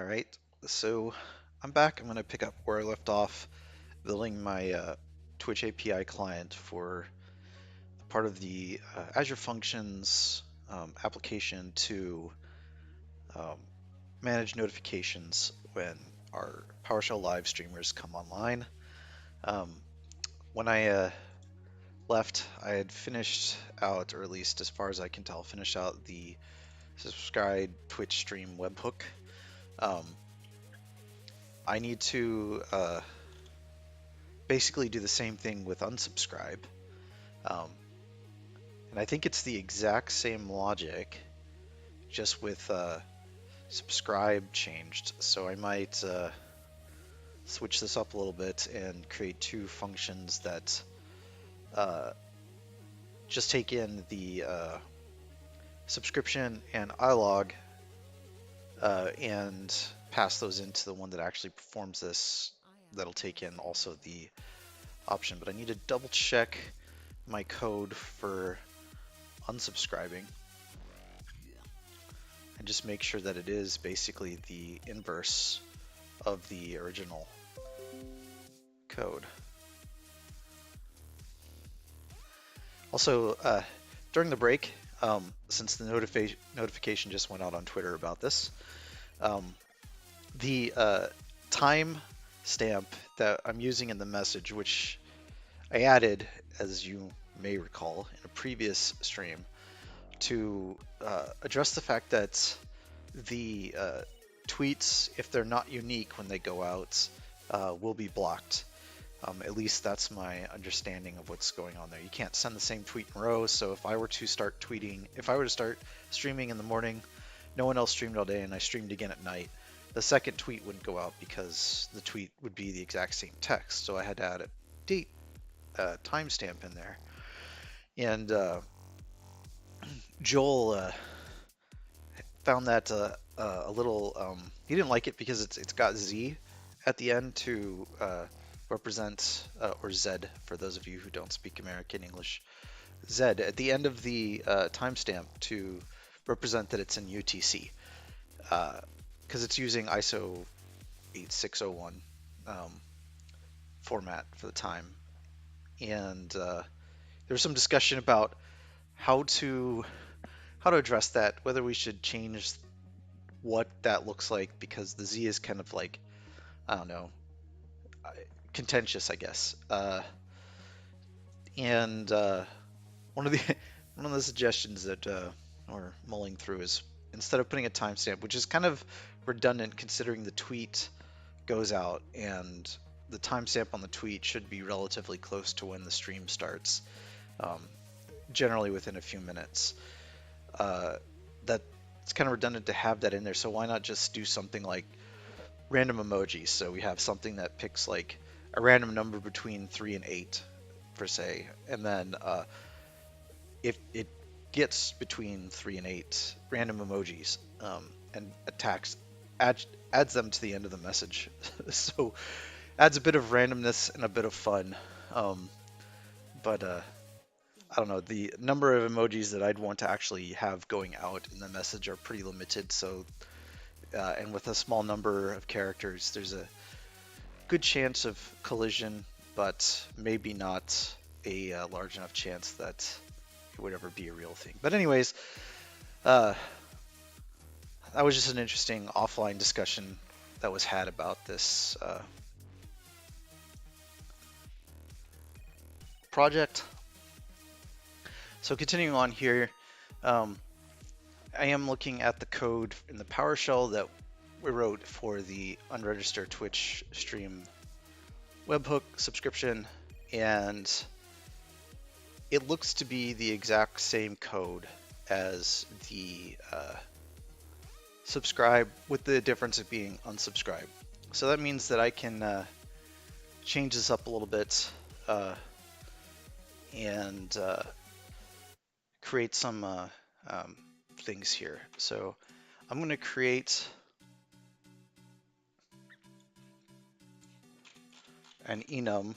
All right, so I'm back. I'm going to pick up where I left off, building my Twitch API client for part of the Azure Functions application to um, manage notifications when our PowerShell live streamers come online. Um, when I left, I had finished out, or at least as far as I can tell, finished out the subscribe Twitch stream webhook. Um, I need to basically do the same thing with unsubscribe. Um, and I think it's the exact same logic, just with subscribe changed. So I might switch this up a little bit and create two functions that uh, just take in the subscription and iLog and pass those into the one that actually performs this. That'll take in also the option, but I need to double check my code for unsubscribing and just make sure that it is basically the inverse of the original code. Also, during the break, since the notification just went out on Twitter about this, the time stamp that I'm using in the message, which I added, as you may recall, in a previous stream, to address the fact that the tweets, if they're not unique when they go out, will be blocked. At least that's my understanding of what's going on there. You can't send the same tweet in rows, so if I were to start streaming in the morning, no one else streamed all day, and I streamed again at night, the second tweet wouldn't go out because the tweet would be the exact same text. So I had to add a date timestamp in there. And Joel found that a little. He didn't like it because it's got Z at the end to represent, or Z for those of you who don't speak American English. Z at the end of the timestamp to represent that it's in UTC, because it's using ISO 8601 format for the time. And there was some discussion about how to address that, whether we should change what that looks like, because the Z is kind of like, I don't know, contentious, I guess. And one of the one of the suggestions that we're mulling through is, instead of putting a timestamp, which is kind of redundant considering the tweet goes out and the timestamp on the tweet should be relatively close to when the stream starts, um, generally within a few minutes. That it's kind of redundant to have that in there, so why not just do something like random emojis? So we have something that picks like a random number between 3 and 8 per se, and then if it gets between 3 and 8 random emojis, and adds them to the end of the message. So adds a bit of randomness and a bit of fun. But I don't know, the number of emojis that I'd want to actually have going out in the message are pretty limited. So and with a small number of characters, there's a good chance of collision, but maybe not a large enough chance that it would ever be a real thing. But anyways, that was just an interesting offline discussion that was had about this project. So continuing on here, I am looking at the code in the PowerShell that we wrote for the unregistered Twitch stream webhook subscription, and it looks to be the exact same code as the subscribe, with the difference of being unsubscribe. So that means that I can change this up a little bit and create some things here. So I'm going to create an enum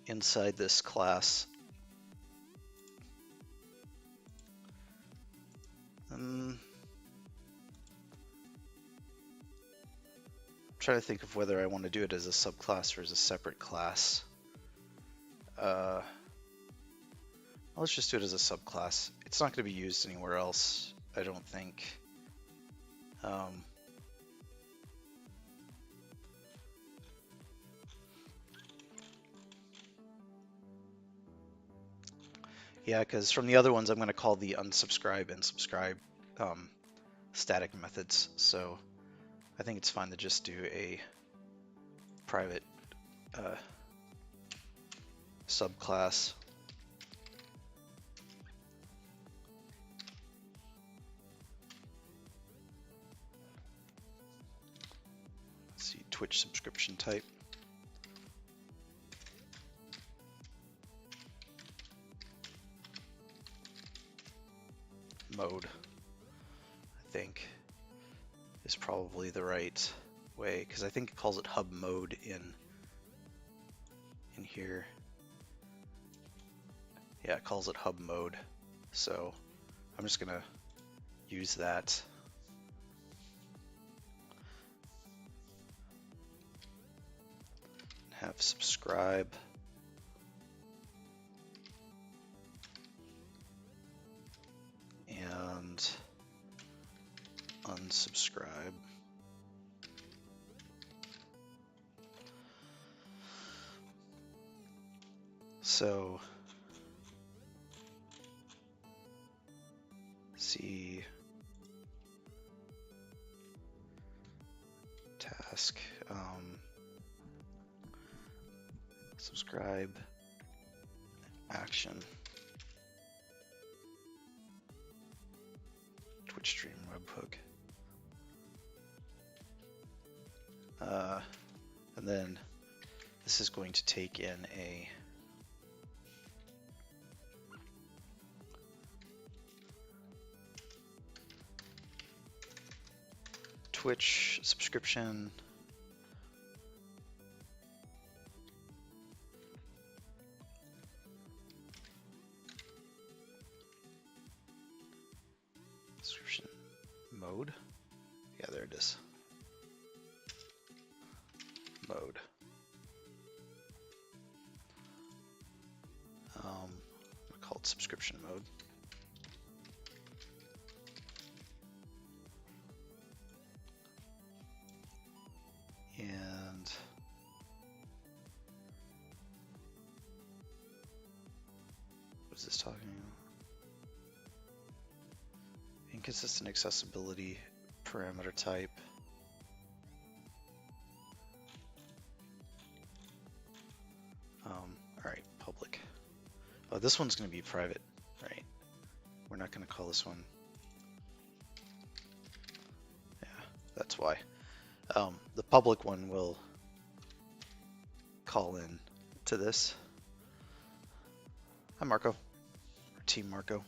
inside this class. trying to think of whether I want to do it as a subclass or as a separate class. Let's just do it as a subclass. It's not going to be used anywhere else, I don't think. Yeah, because from the other ones, I'm going to call the unsubscribe and subscribe static methods. So I think it's fine to just do a private subclass. Let's see, Twitch subscription type. Mode, I think, is probably the right way, because I think it calls it hub mode in here. Yeah, it calls it hub mode. So I'm just gonna use that. Have subscribe. And unsubscribe. So see task, subscribe, action, Twitch stream webhook. And then this is going to take in a Twitch subscription. Subscription mode. Yeah, there it is. Mode. I call it subscription mode. And what is this talking about? Inconsistent accessibility parameter type. All right, public. Oh, this one's going to be private, right? We're not going to call this one. Yeah, that's why. The public one will call in to this. Hi, Marco. Or Team Marco.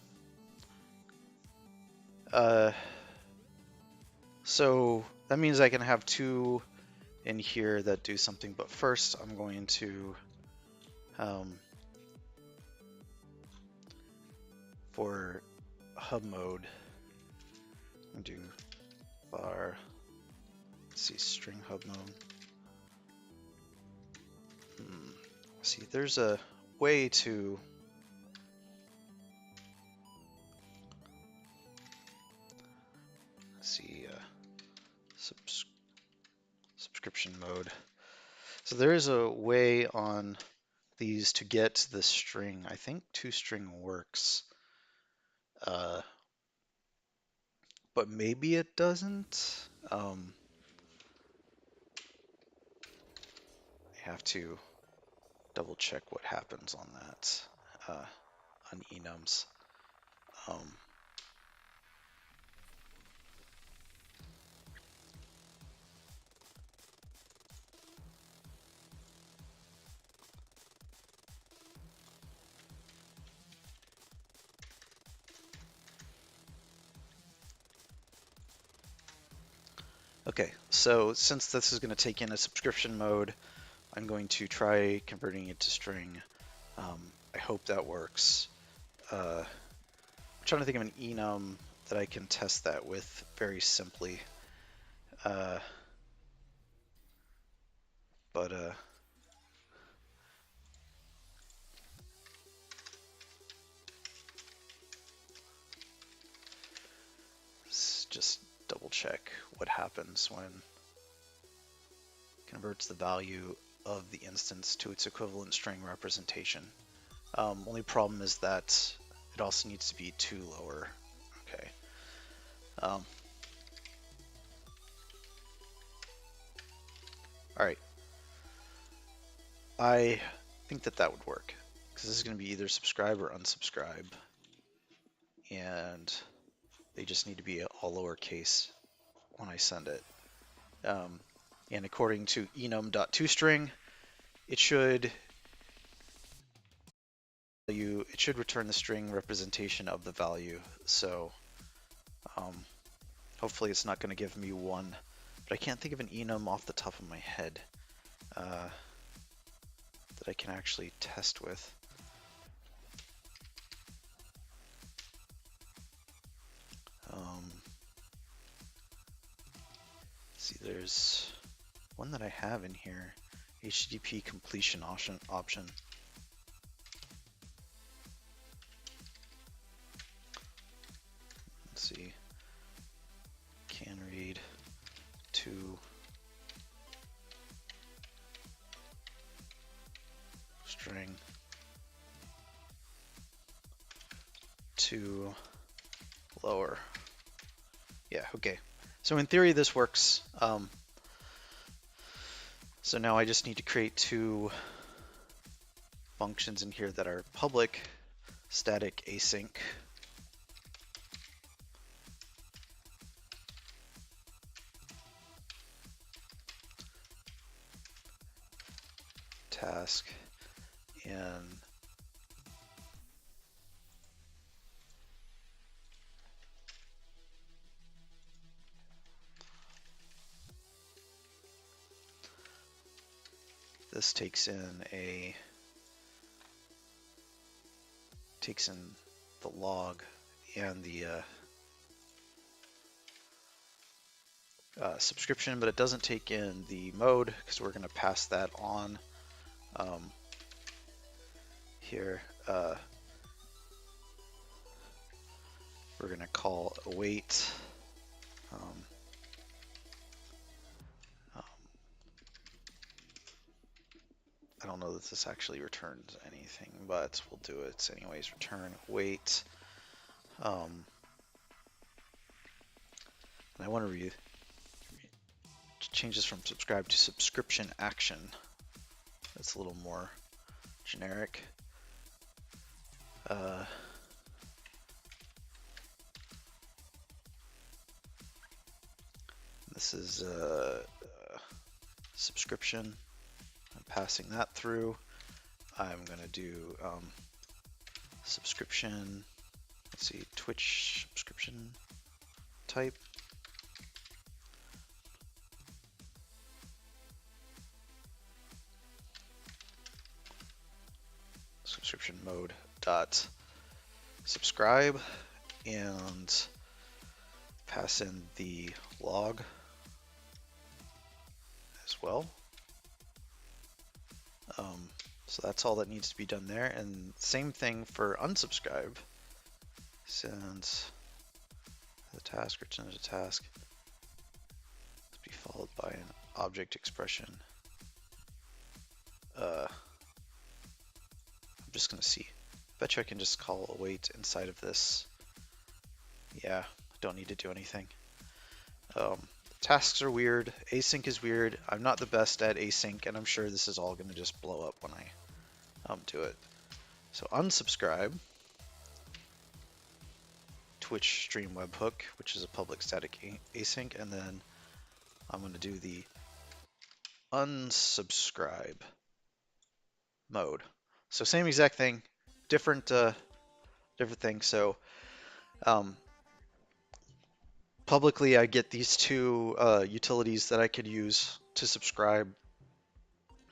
So that means I can have two in here that do something, but first I'm going to for hub mode, I'm gonna do var, let's see, string hub mode. See, there's a way to see subscription mode. So there is a way on these to get the string. I think toString works, but maybe it doesn't. I have to double check what happens on that on enums. Okay, so since this is going to take in a subscription mode, I'm going to try converting it to string. I hope that works. I'm trying to think of an enum that I can test that with very simply. But let's just double check what happens when it converts the value of the instance to its equivalent string representation. Only problem is that it also needs to be 2 lower. Okay. All right. I think that would work because this is going to be either subscribe or unsubscribe, and they just need to be all lowercase when I send it. And according to enum.toString, it should return the string representation of the value. So um, hopefully it's not going to give me 1, but I can't think of an enum off the top of my head that I can actually test with. See, there's one that I have in here, HTTP completion option. Let's see, can read to string to lower. Yeah, okay. So in theory, this works. So now I just need to create 2 functions in here that are public, static async. Task, and this takes in the log and the subscription, but it doesn't take in the mode because we're going to pass that on here. We're going to call await. I don't know that this actually returns anything, but we'll do it anyways. Return await. And I want to change this from subscribe to subscription action. That's a little more generic. This is subscription. I'm passing that through. I'm going to do subscription. Let's see, Twitch subscription type. Subscription mode dot subscribe, and pass in the log as well. So that's all that needs to be done there. And same thing for unsubscribe. Send the task, returns a task to be followed by an object expression. I'm just gonna see. Bet you I can just call await inside of this. Yeah, don't need to do anything. Tasks are weird. Async is weird. I'm not the best at async, and I'm sure this is all gonna just blow up when I do it. So unsubscribe. Twitch stream webhook, which is a public static async, and then I'm going to do the unsubscribe mode. So same exact thing, different thing. So publicly, I get these 2 utilities that I could use to subscribe,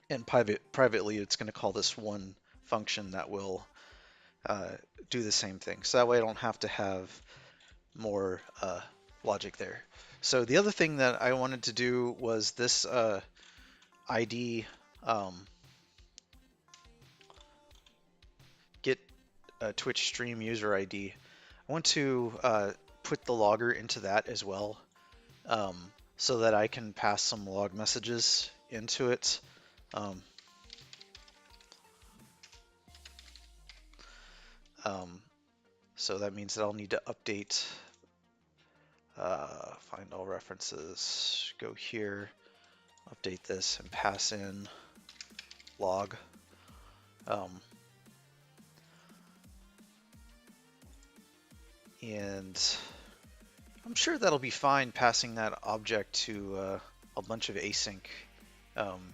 and privately, it's going to call this one function that will do the same thing. So that way, I don't have to have more logic there. So the other thing that I wanted to do was this ID get a Twitch stream user ID. I want to put the logger into that as well, um, so that I can pass some log messages into it. Um, um, so that means that I'll need to update, find all references, go here, update this, and pass in log. And I'm sure that'll be fine passing that object to a bunch of async um,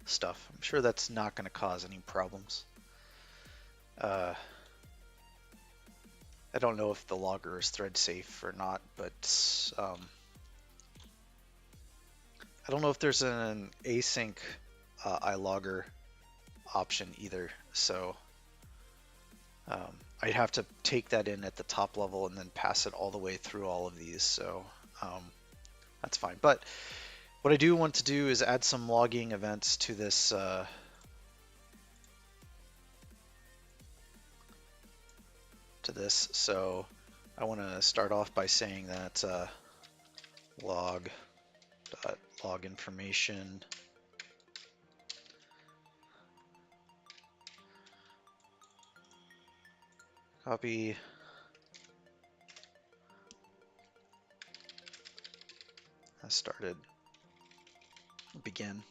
stuff. I'm sure that's not going to cause any problems. I don't know if the logger is thread safe or not, but I don't know if there's an async iLogger option either. So I'd have to take that in at the top level and then pass it all the way through all of these. So that's fine. But what I do want to do is add some logging events to this So I want to start off by saying that log information copy has started. Begin.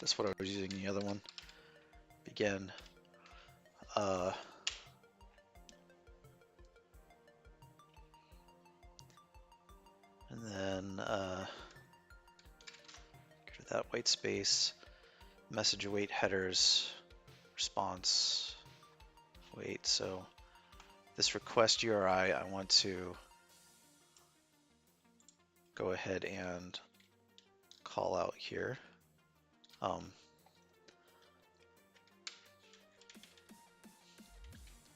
That's what I was using the other one. Begin. And then go to that white space, message await headers, response, wait. So this request URI, I want to go ahead and call out here.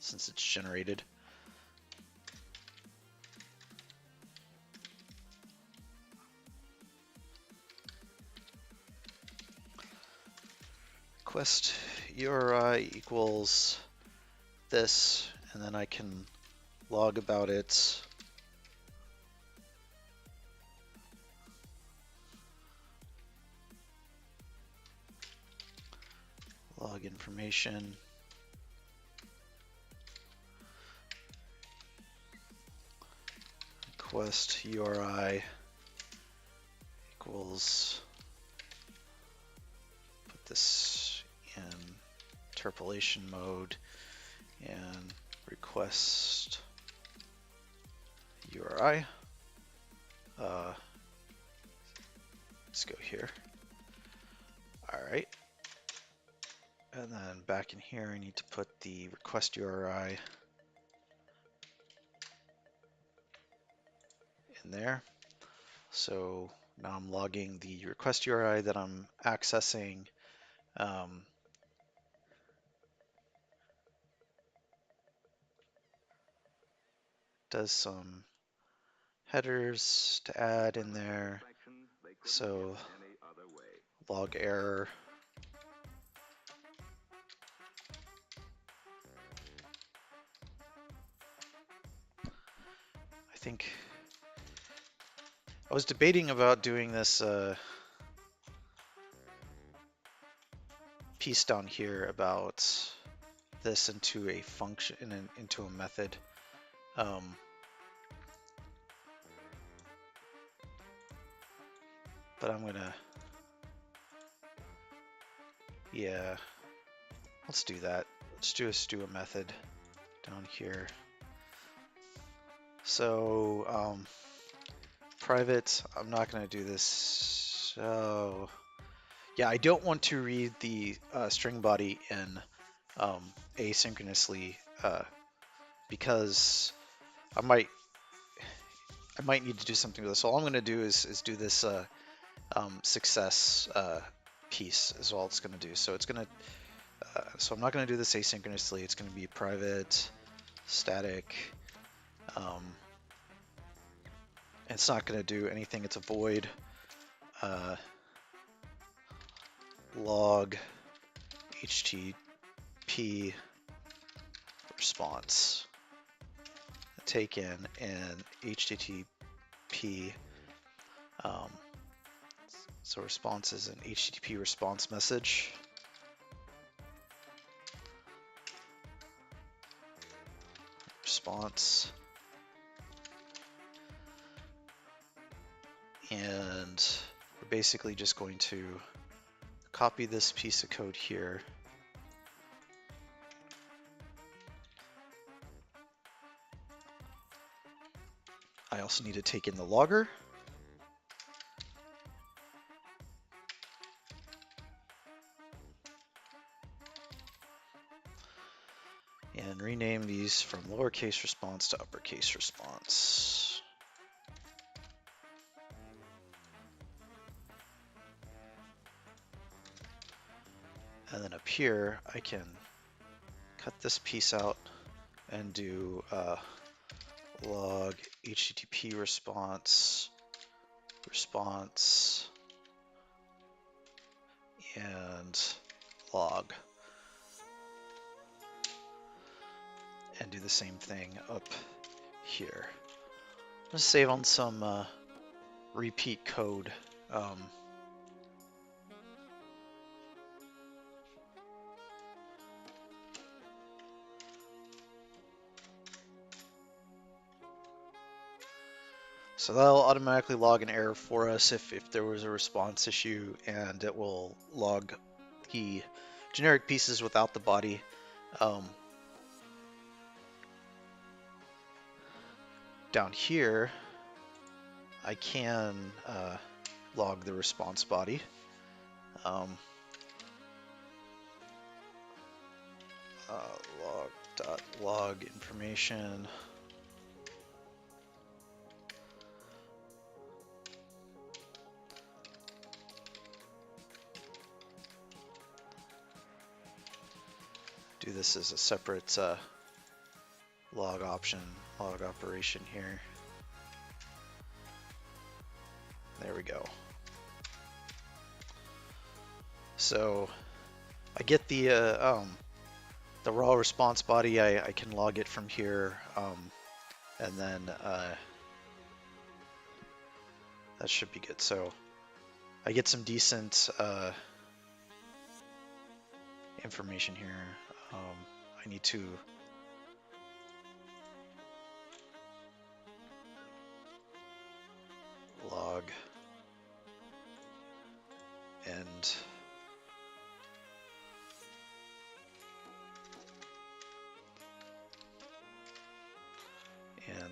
Since it's generated. Request URI equals this, and then I can log about it. Log information. Request URI equals, put this in interpolation mode, and request URI. Let's go here. All right. And then back in here, I need to put the request URI in there. So now I'm logging the request URI that I'm accessing. Does some headers to add in there. So log error. I think I was debating about doing this piece down here about this into a function, into a method. But I'm gonna, yeah, let's do that. Let's just do a method down here. So private, I'm not gonna do this. So yeah, I don't want to read the string body in asynchronously because I might need to do something with this. So all I'm going to do is do this success piece is all it's going to do. So it's going to so I'm not going to do this asynchronously. It's going to be private static. It's not going to do anything. It's a void. log HTTP response. Take in an HTTP, so response is an HTTP response message. Response. And we're basically just going to copy this piece of code here. I also need to take in the logger. And rename these from lowercase response to uppercase response. And then up here, I can cut this piece out and do log HTTP response, and log. And do the same thing up here. I'm gonna save on some repeat code. So that'll automatically log an error for us if there was a response issue, and it will log the generic pieces without the body. Down here, I can log the response body. Log information. Do this as a separate log operation here. There we go. So I get the raw response body. I can log it from here, and then that should be good. So I get some decent information here. I need to log and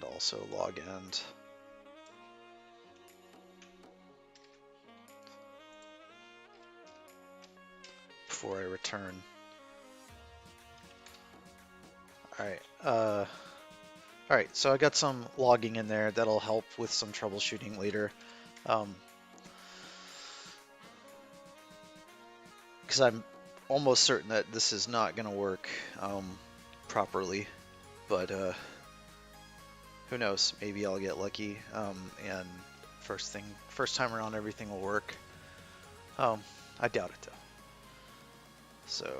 also log end. Before I return. Alright, so I got some logging in there that'll help with some troubleshooting later. Because I'm almost certain that this is not going to work properly, but who knows? Maybe I'll get lucky, and first time around, everything will work. I doubt it though. So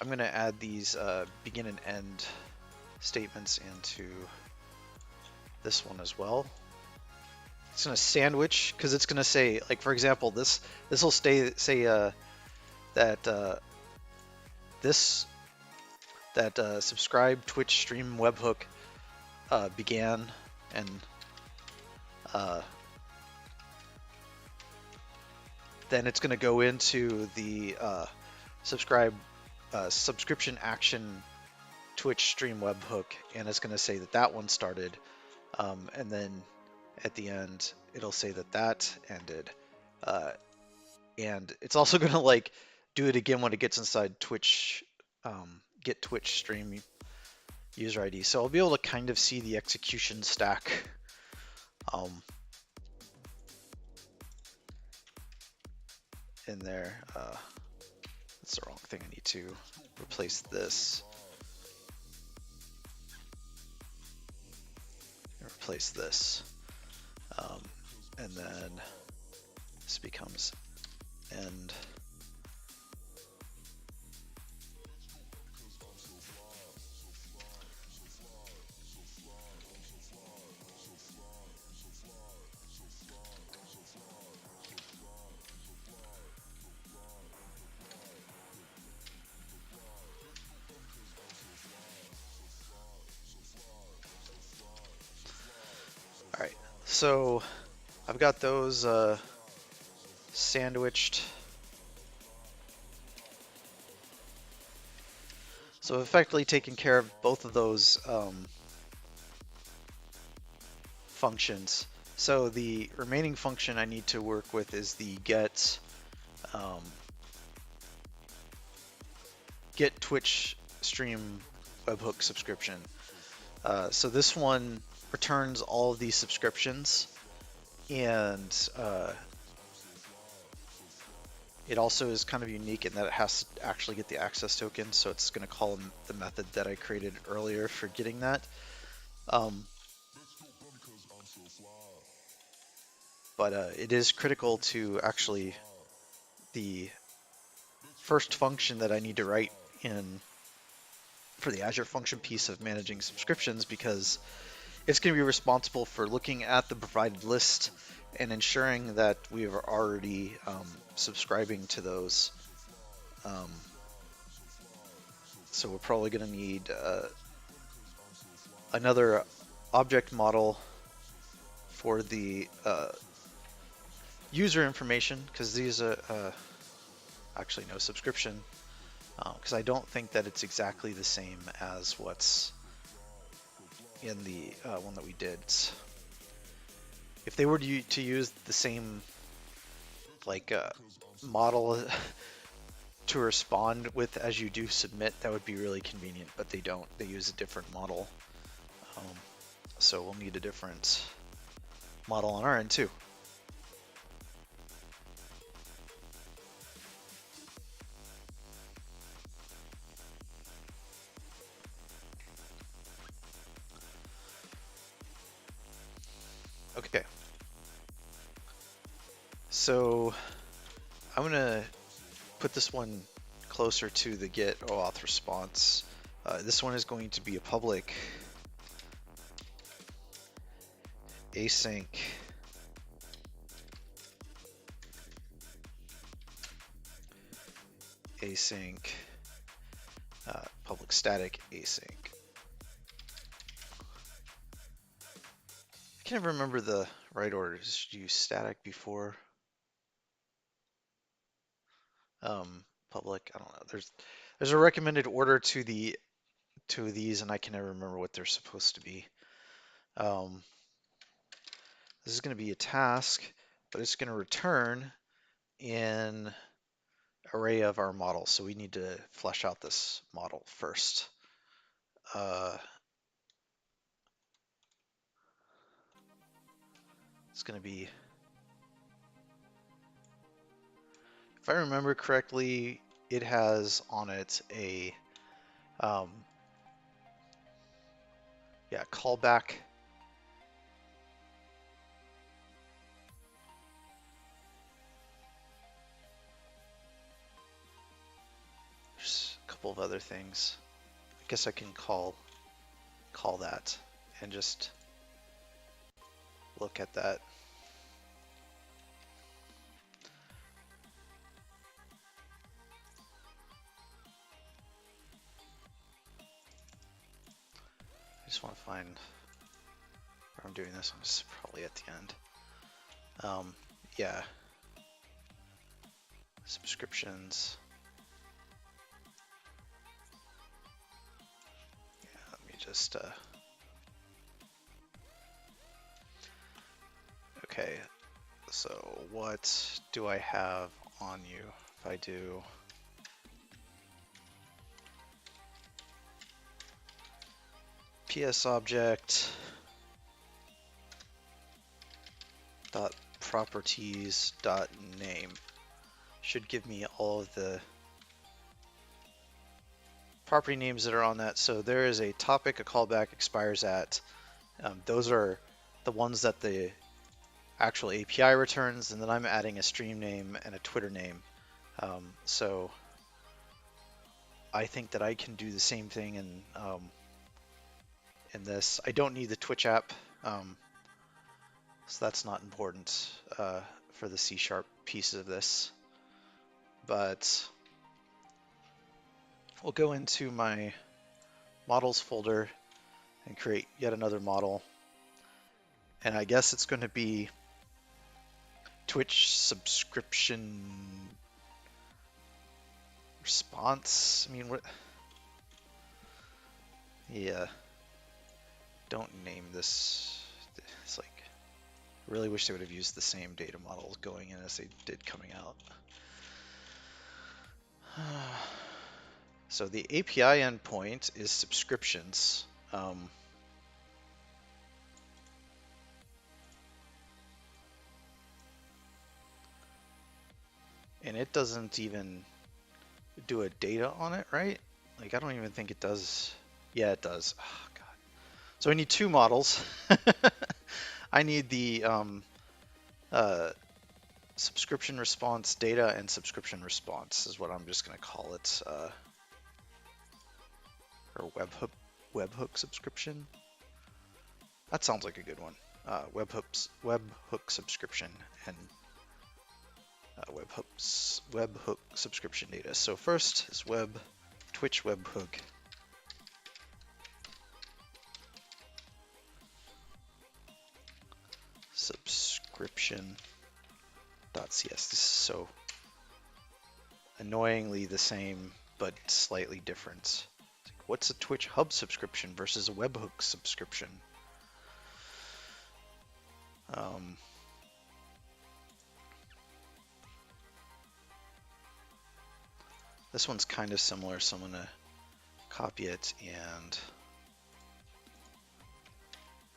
I'm going to add these begin and end statements into this one as well. It's going to sandwich, because it's going to say, like, for example, this will say that subscribe Twitch stream webhook began, and then it's going to go into the subscription action Twitch stream webhook, and it's going to say that one started, and then at the end it'll say that ended, and it's also going to like do it again when it gets inside Twitch, get Twitch stream user ID. So I'll be able to kind of see the execution stack. In there. That's the wrong thing. I need to replace this. Replace this. And then this becomes And all right, so I've got those sandwiched. So I've effectively taken care of both of those functions. So the remaining function I need to work with is the um, get Twitch stream webhook subscription. So this one returns all of these subscriptions, and it also is kind of unique in that it has to actually get the access token. So it's going to call the method that I created earlier for getting that. Um, but it is critical to actually the first function that I need to write in for the Azure function piece of managing subscriptions, because it's going to be responsible for looking at the provided list and ensuring that we are already subscribing to those. Um, so we're probably going to need another object model for the user information, because these are actually no subscription, because I don't think that it's exactly the same as what's in the one that we did. If they were to use the same like model to respond with as you do submit, that would be really convenient, but they don't. They use a different model. Um, so we'll need a different model on our end too. Okay. So I'm gonna put this one closer to the get OAuth response. This one is going to be a public async public static async. I can't remember the right order. Should you use static before public? I don't know. There's a recommended order to these, and I can never remember what they're supposed to be. Um, this is going to be a task, but it's going to return in array of our model. So we need to flesh out this model first. It's going to be, if I remember correctly, it has on it a callback. There's a couple of other things. I guess I can call that and just look at that. I just want to find where I'm doing this. I'm just probably at the end. Yeah. Subscriptions. Yeah, let me just, okay. So what do I have on you? If I do PS object dot properties dot name should give me all of the property names that are on that. So there is a topic a callback expires at. Those are the ones that the actual API returns, and then I'm adding a stream name and a Twitter name. So I think that I can do the same thing in this. I don't need the Twitch app, so that's not important for the C# piece of this. But we'll go into my models folder and create yet another model. And I guess it's going to be Twitch subscription response. I mean, what? Yeah, don't name this. It's like, I really wish they would have used the same data models going in as they did coming out. So the API endpoint is subscriptions. And it doesn't even do a data on it, right? Like, I don't even think it does. Yeah, it does. Oh, God. So I need two models. I need the subscription response data and subscription response is what I'm just going to call it. Or webhook subscription. That sounds like a good one. Webhook subscription and webhook subscription data. So first is Twitch webhook. Subscription.cs. This is so annoyingly the same, but slightly different. What's a Twitch Hub subscription versus a webhook subscription? This one's kind of similar, so I'm going to copy it and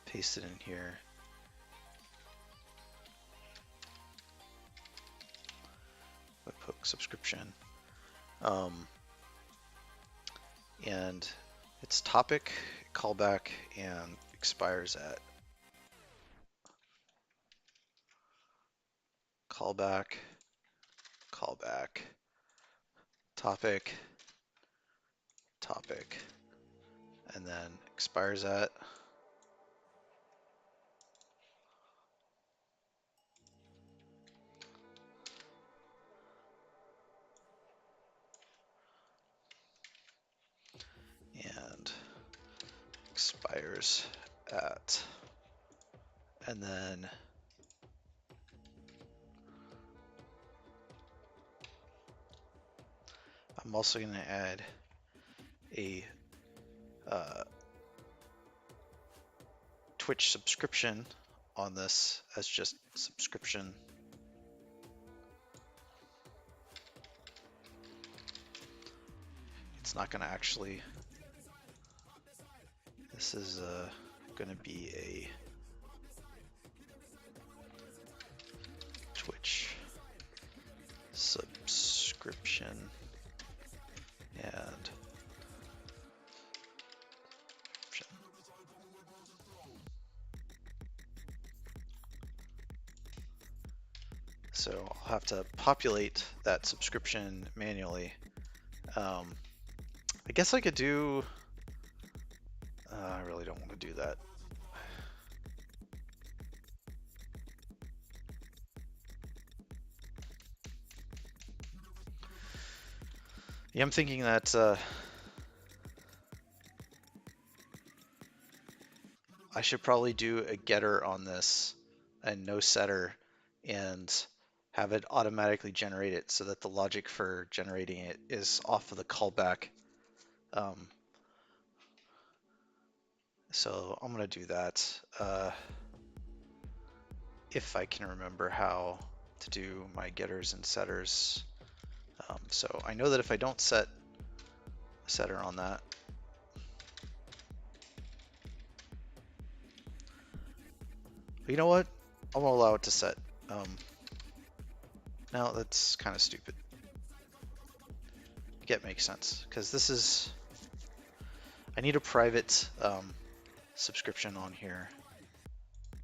paste it in here. Webhook subscription. And its topic, callback, and expires at callback, topic, and then expires at and expires at, and then I'm also going to add a Twitch subscription on this as just subscription. It's not going to actually, this is going to be a Twitch subscription and so I'll have to populate that subscription manually. I guess I could do, I really don't want to do that. Yeah, I'm thinking that I should probably do a getter on this and no setter and have it automatically generate it so that the logic for generating it is off of the callback. So I'm going to do that if I can remember how to do my getters and setters. So I know that if I don't set a setter on that, but you know what? I'm gonna allow it to set. No, that's kind of stupid. Get makes sense because this is, I need a private subscription on here.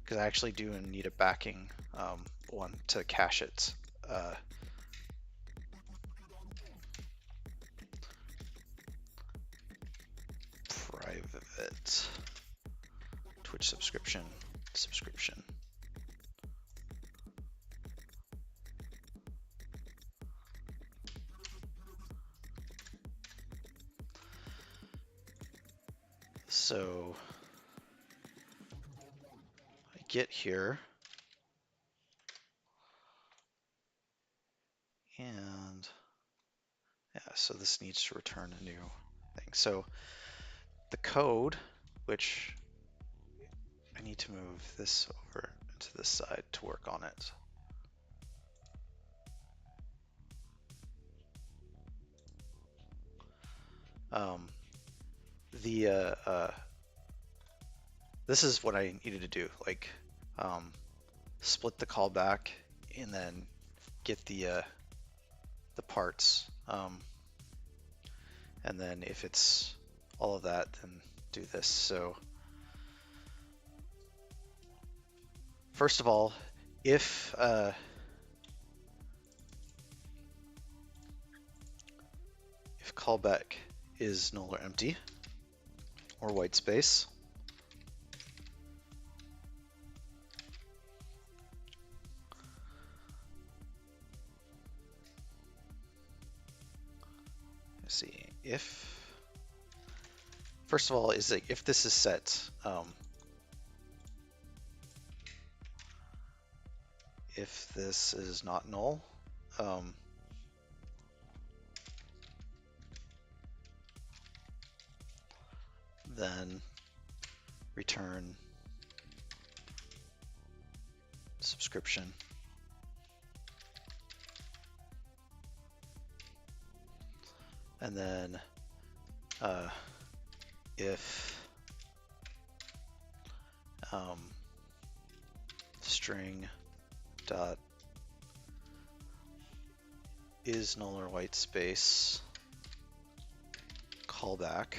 because I actually do need a backing one to cache it. Private Twitch subscription. So I get here, and yeah, so this needs to return a new thing. So the code, which I need to move this over to this side to work on it. This is what I needed to do, like split the callback and then get the parts, and then if it's all of that, then do this. So first of all, if callback is null or empty or white space, let's see, if first of all is like if this is set, if this is not null, then return subscription. And then if string dot is null or white space callback,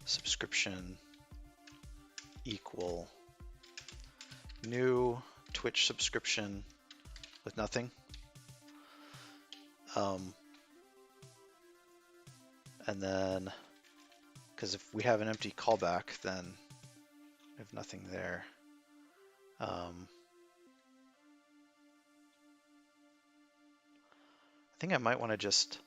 subscription equal new Twitch subscription with nothing. And then, because if we have an empty callback, then we have nothing there. I think I might want to just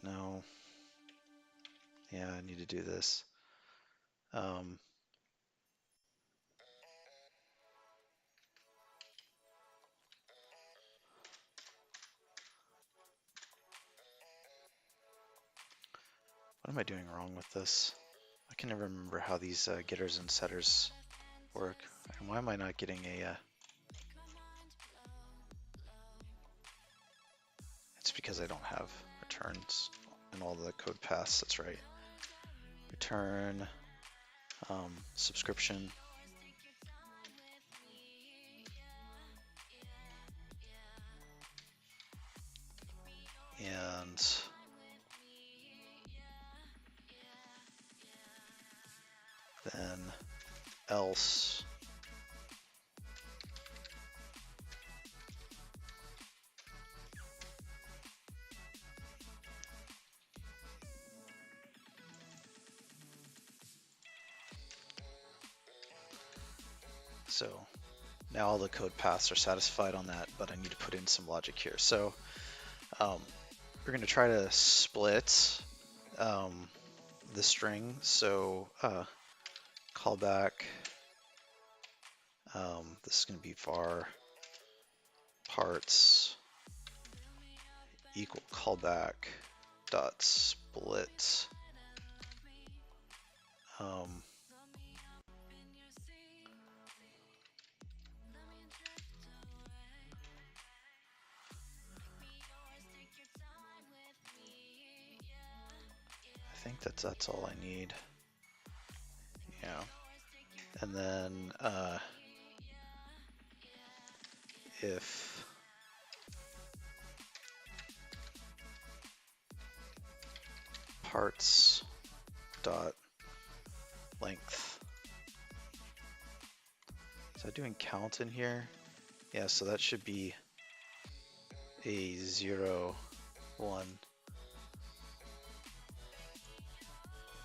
no. Yeah, I need to do this. What am I doing wrong with this? I can never remember how these getters and setters work. And why am I not getting a... It's because I don't have returns in all the code paths, that's right. Return subscription. And then else so now all the code paths are satisfied on that, but I need to put in some logic here. So we're going to try to split the string. So callback, this is going to be var parts equal callback dot split. I think that's all I need. Yeah. And then if parts dot length. Is that doing count in here? Yeah, so that should be a 0, 1.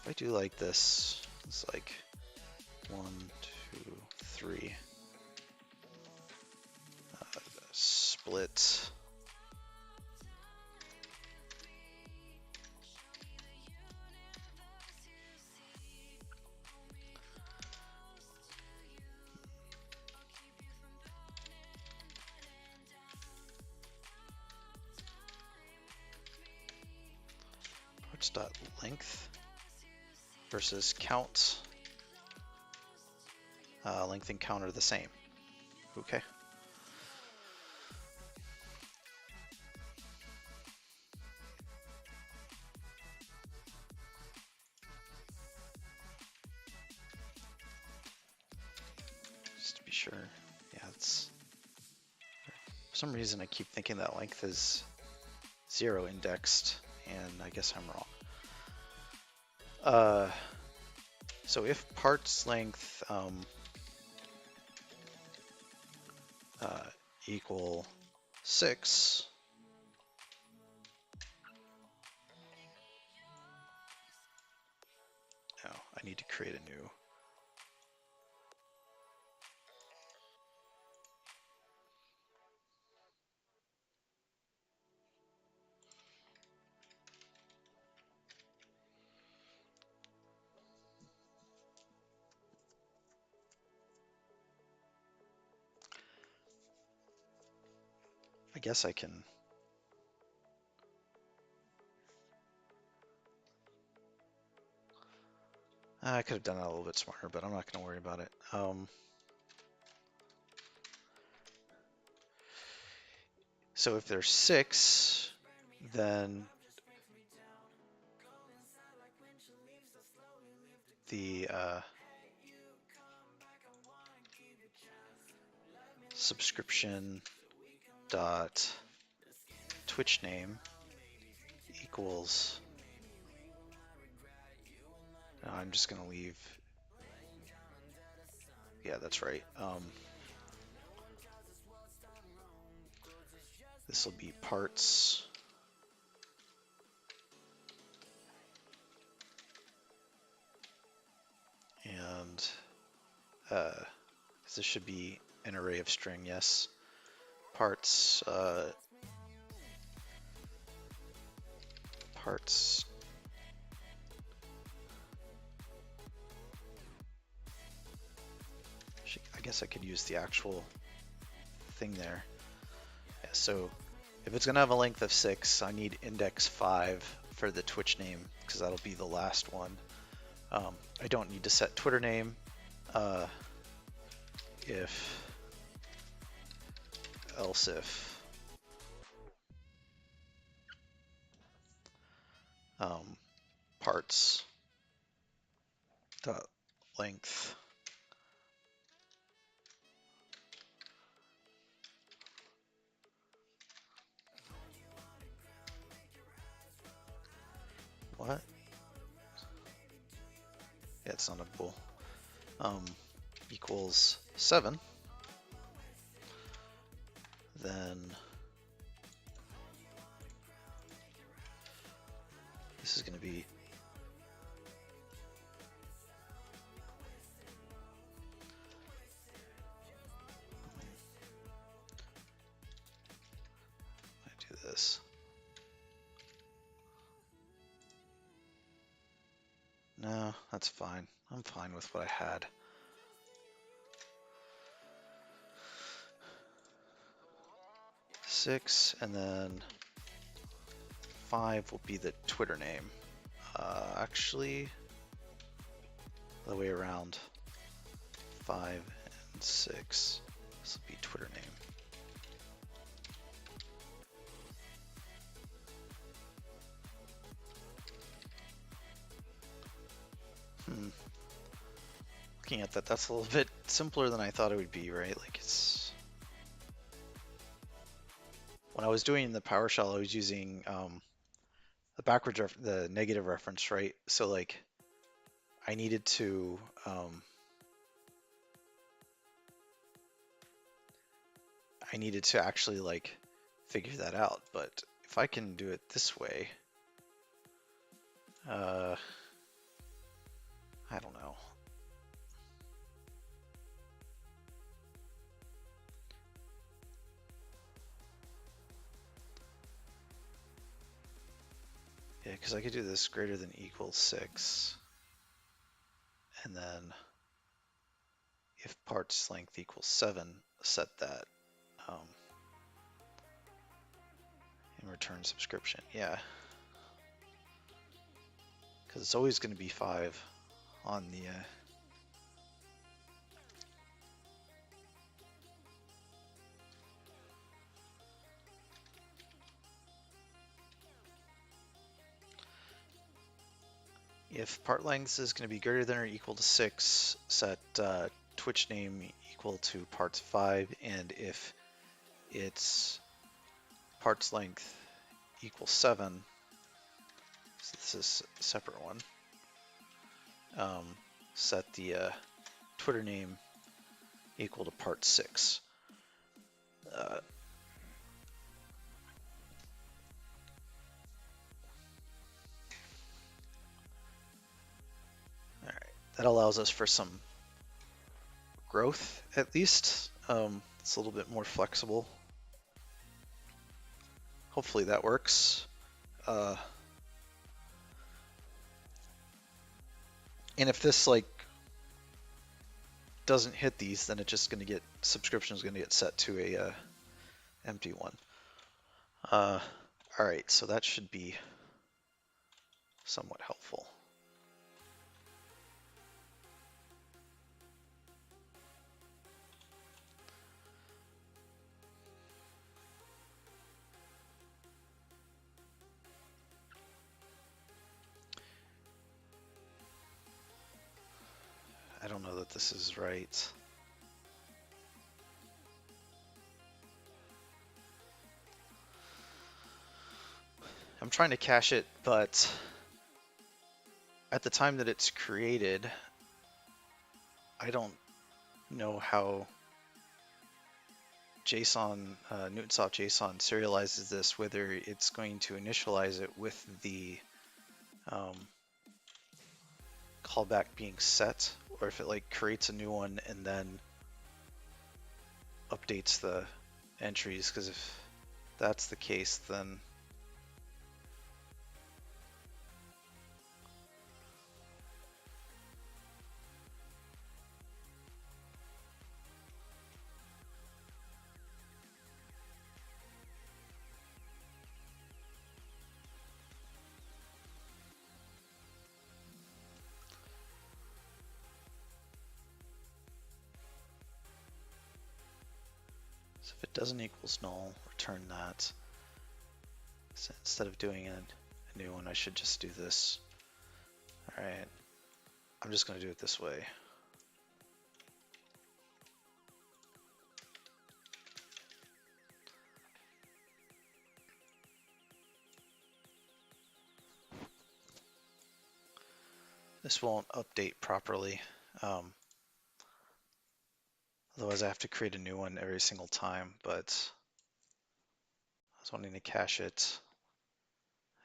If I do like this, it's like 1, 2, 3. Split. Parts dot length versus count. Length and count are the same. Okay. Just to be sure. Yeah, it's for some reason I keep thinking that length is 0 indexed, and I guess I'm wrong. So if parts length equal 6, oh, I need to create a new. I guess I can. I could have done that a little bit smarter, but I'm not going to worry about it. So if there's 6, then the subscription dot Twitch name equals. No, I'm just going to leave. Yeah, that's right. This will be parts. And this should be an array of string, yes. Parts, parts. I guess I could use the actual thing there. Yeah, so if it's gonna have a length of 6, I need index 5 for the Twitch name, because that'll be the last one. I don't need to set Twitter name. If else if parts dot length what? Yeah, it's not a bool. Equals 7. Then this is going to be this. No, that's fine. I'm fine with what I had. Six, and then 5 will be the Twitter name. Actually, the way around. 5 and 6. This will be Twitter name. Looking at that, that's a little bit simpler than I thought it would be, right? Like it's when I was doing the PowerShell, I was using the negative reference, right? So like I needed to actually like figure that out. But if I can do it this way, I don't know. Yeah, because I could do this greater than equals 6, and then if parts length equals 7, set that and return subscription. Yeah, because it's always going to be 5 on the if part length is going to be greater than or equal to 6, set Twitch name equal to parts 5, and if its parts length equals 7, so this is a separate one, set the Twitter name equal to part 6. All right, that allows us for some growth at least. It's a little bit more flexible. Hopefully that works. And if this like doesn't hit these, then it's just going to get subscription is going to get set to a empty one. All right, so that should be somewhat helpful. I don't know that this is right. I'm trying to cache it, but at the time that it's created, I don't know how JSON, Newtonsoft JSON serializes this, whether it's going to initialize it with the callback being set, or if it like creates a new one and then updates the entries, because if that's the case, then so if it doesn't equals null, return that. So instead of doing a new one, I should just do this. All right, I'm just going to do it this way. This won't update properly. Otherwise I have to create a new one every single time, but I was wanting to cache it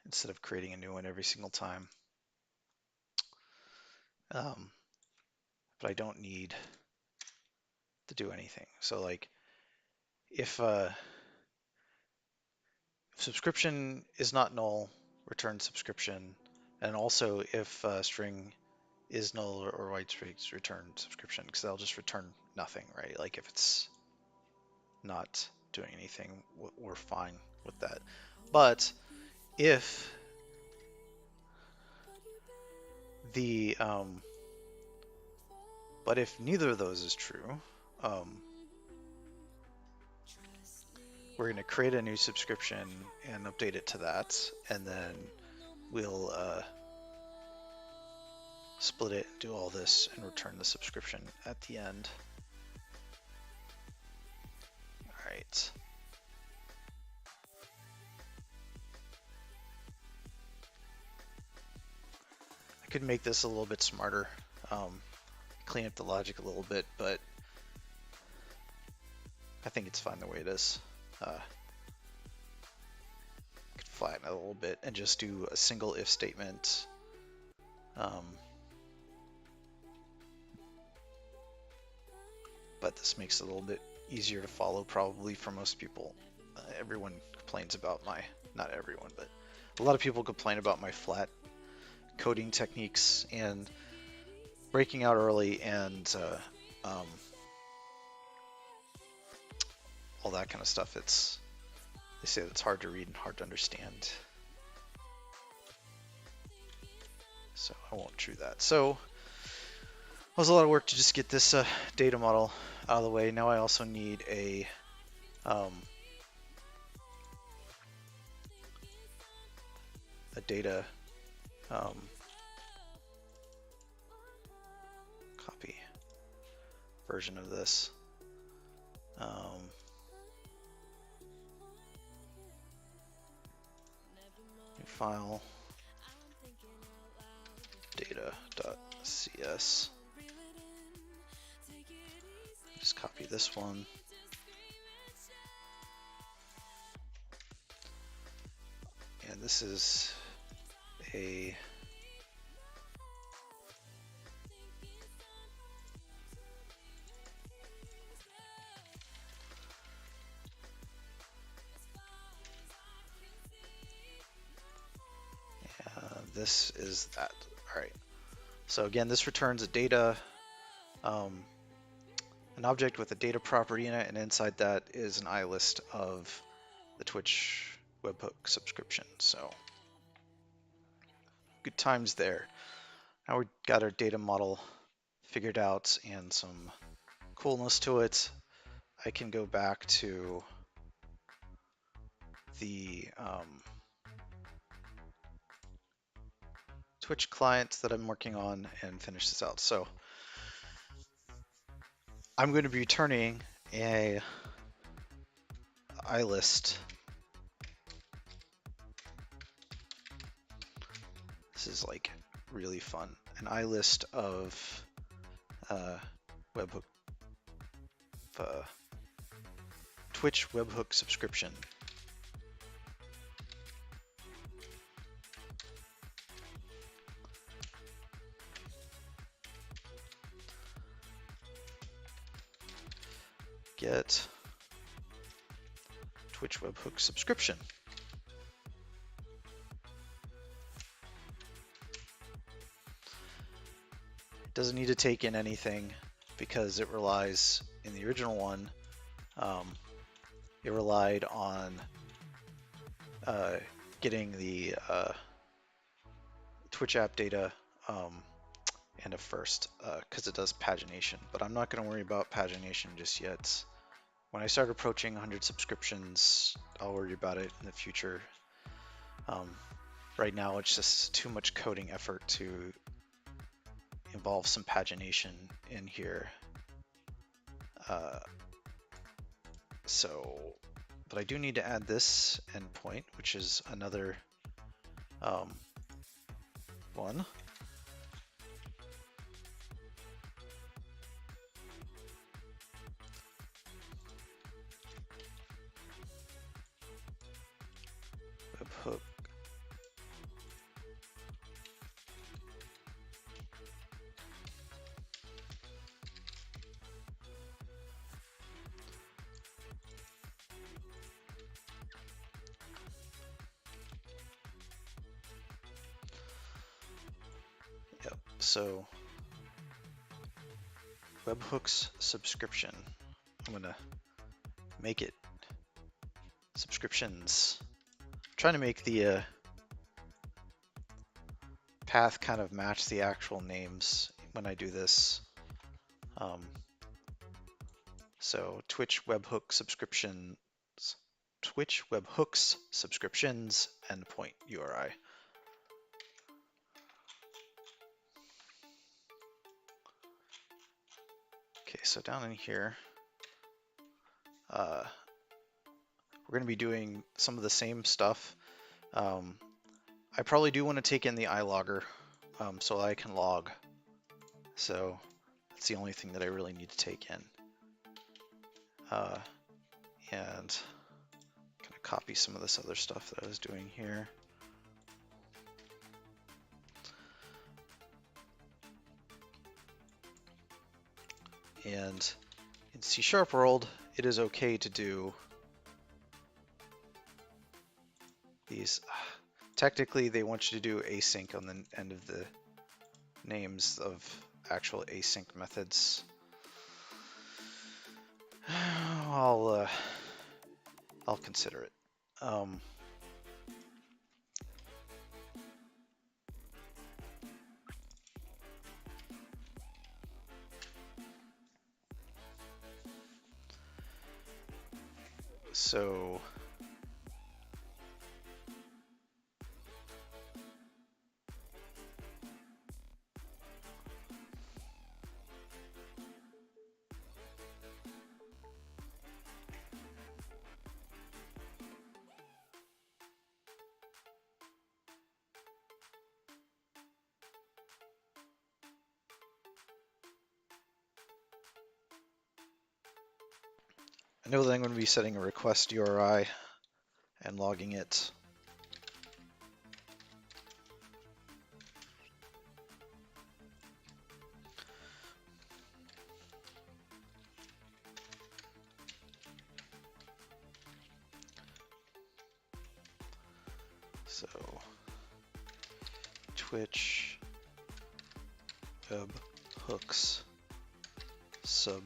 instead of creating a new one every single time. But I don't need to do anything. So like if subscription is not null, return subscription, and also if string is null or white space, return subscription, because they'll just return nothing, right? Like if it's not doing anything, we're fine with that. But if the but if neither of those is true, we're going to create a new subscription and update it to that, and then we'll split it, do all this, and return the subscription at the end. All right. I could make this a little bit smarter, clean up the logic a little bit, but I think it's fine the way it is. Could flatten it a little bit and just do a single if statement. But this makes it a little bit easier to follow probably for most people. Everyone complains about not everyone, but a lot of people complain about my flat coding techniques and breaking out early and all that kind of stuff. They say that it's hard to read and hard to understand. So I won't do that. So it was a lot of work to just get this data model out of the way. Now I also need a data copy version of this. New file, data.cs. Just copy this one. And this is a this is that. All right. So again, this returns a data, an object with a data property in it, and inside that is an iList of the Twitch webhook subscription. So good times there. Now we've got our data model figured out and some coolness to it. I can go back to the Twitch client that I'm working on and finish this out. So I'm going to be returning a iList. This is like really fun. An iList of webhook, Twitch webhook subscription. Get Twitch webhook subscription. It doesn't need to take in anything because it relies in the original one. It relied on getting the Twitch app data and a first because it does pagination, but I'm not going to worry about pagination just yet. When I start approaching 100 subscriptions, I'll worry about it in the future. Right now, it's just too much coding effort to involve some pagination in here. But I do need to add this endpoint, which is another one. Webhook. Yep, so webhooks subscription. I'm gonna make it subscriptions. I'm trying to make the path kind of match the actual names when I do this. So Twitch webhook subscriptions, Twitch webhooks subscriptions endpoint URI. Okay, so down in here, we're going to be doing some of the same stuff. I probably do want to take in the iLogger so I can log. So that's the only thing that I really need to take in. And I'm gonna copy some of this other stuff that I was doing here. And in C# world, it is okay to do these. Technically, they want you to do async on the end of the names of actual async methods. I'll consider it. So I know that I'm going to be setting a request URI and logging it. So Twitch web hooks sub.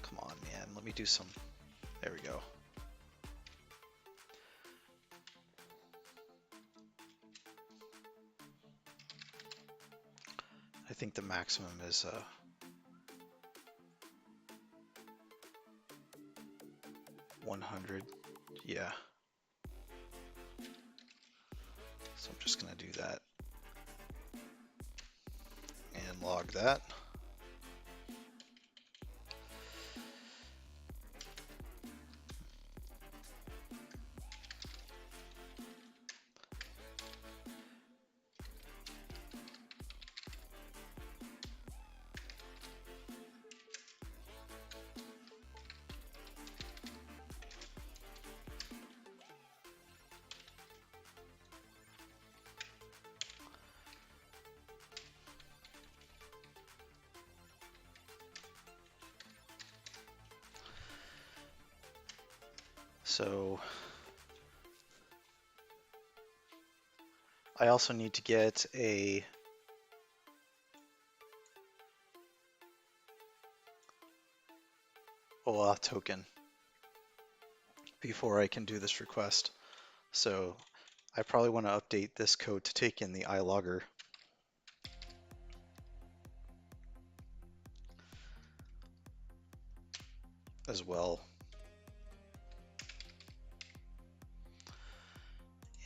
Come on, man. Let me do some. There we go. I think the maximum is 100. Yeah. So I'm just going to do that and log that. So I also need to get a OAuth token before I can do this request. So I probably want to update this code to take in the iLogger. As well.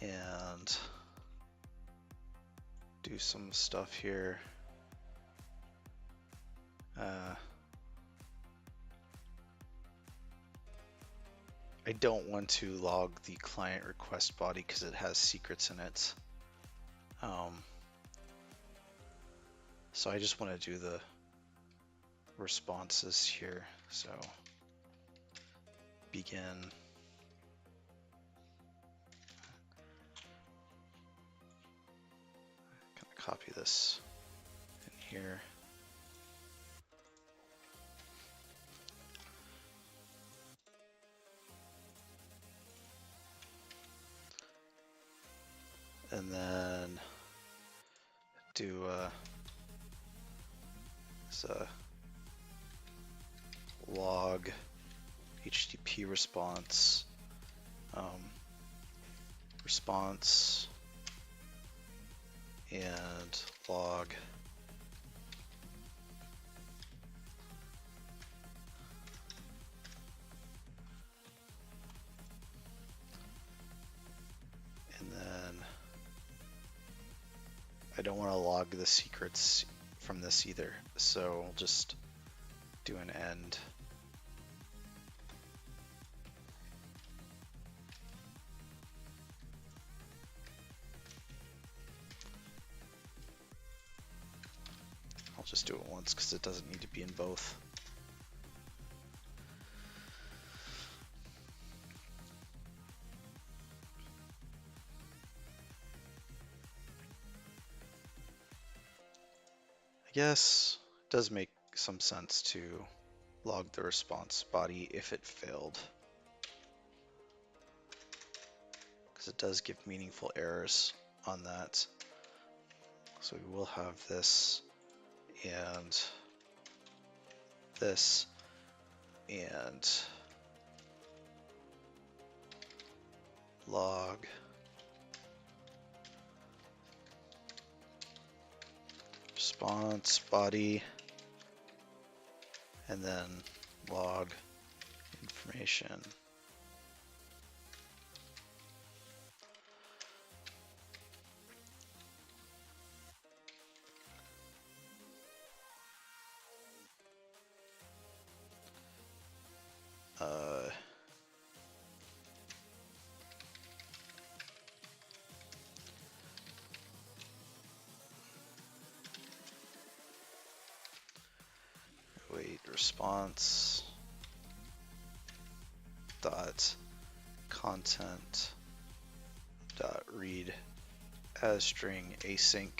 And do some stuff here. I don't want to log the client request body because it has secrets in it. So I just want to do the responses here. So begin. Kind of copy this in here. And then do log HTTP response, response, and log and then I don't want to log the secrets from this either, so I'll just do an end. just do it once because it doesn't need to be in both. I guess it does make some sense to log the response body if it failed, because it does give meaningful errors on that. So we will have this and this and log response body and then log information. Wait, response dot content dot read as string async.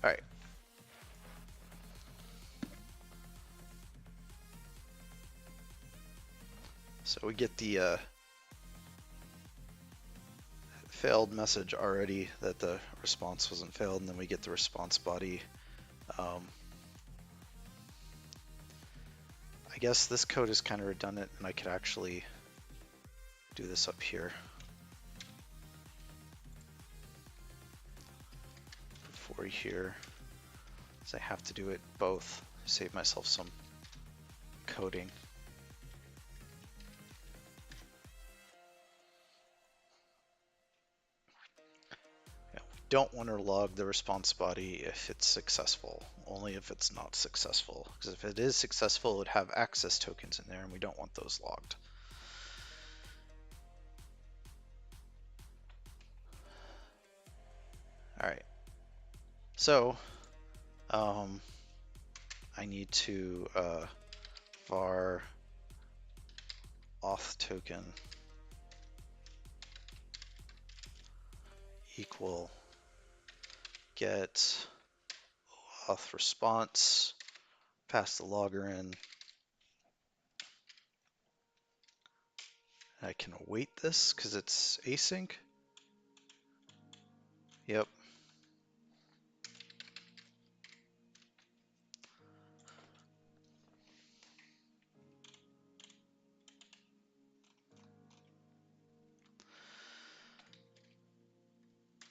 All right. So we get the failed message already that the response wasn't failed, and then we get the response body. I guess this code is kind of redundant, and I could actually do this up here. Before here, so I have to do it both. Save myself some coding. Don't want to log the response body if it's successful, only if it's not successful. Because if it is successful, it would have access tokens in there, and we don't want those logged. All right. So I need to var auth token equal get auth response, pass the logger in. I can await this because it's async. Yep.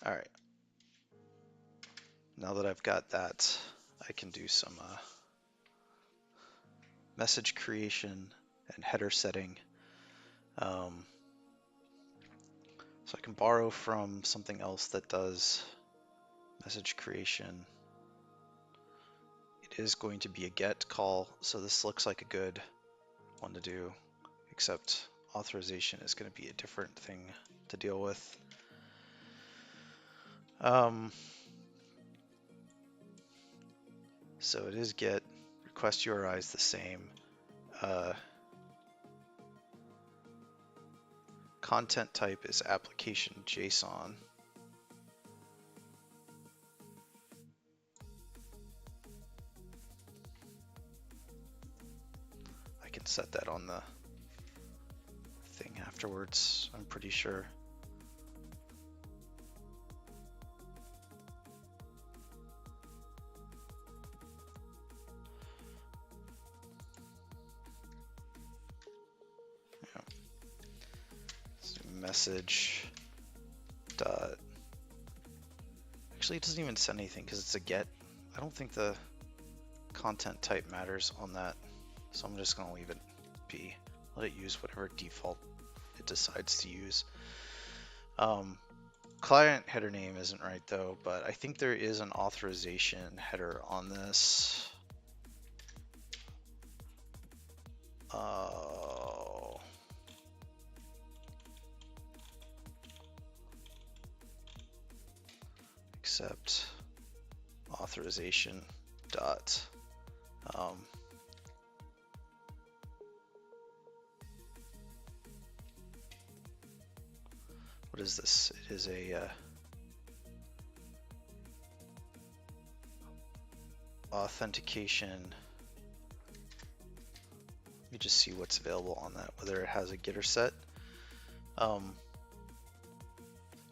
All right. Now that I've got that, I can do some message creation and header setting. So I can borrow from something else that does message creation. It is going to be a get call, so this looks like a good one to do, except authorization is going to be a different thing to deal with. So it is get, request URI is the same. Content type is application JSON. I can set that on the thing afterwards, I'm pretty sure. Message dot, actually it doesn't even send anything because it's a get. I don't think the content type matters on that, so I'm just going to leave it be. Let it use whatever default it decides to use. Client header name isn't right though, but I think there is an authorization header on this. Oh. Accept authorization dot what is this? It is a authentication. Let me just see what's available on that, whether it has a get or set.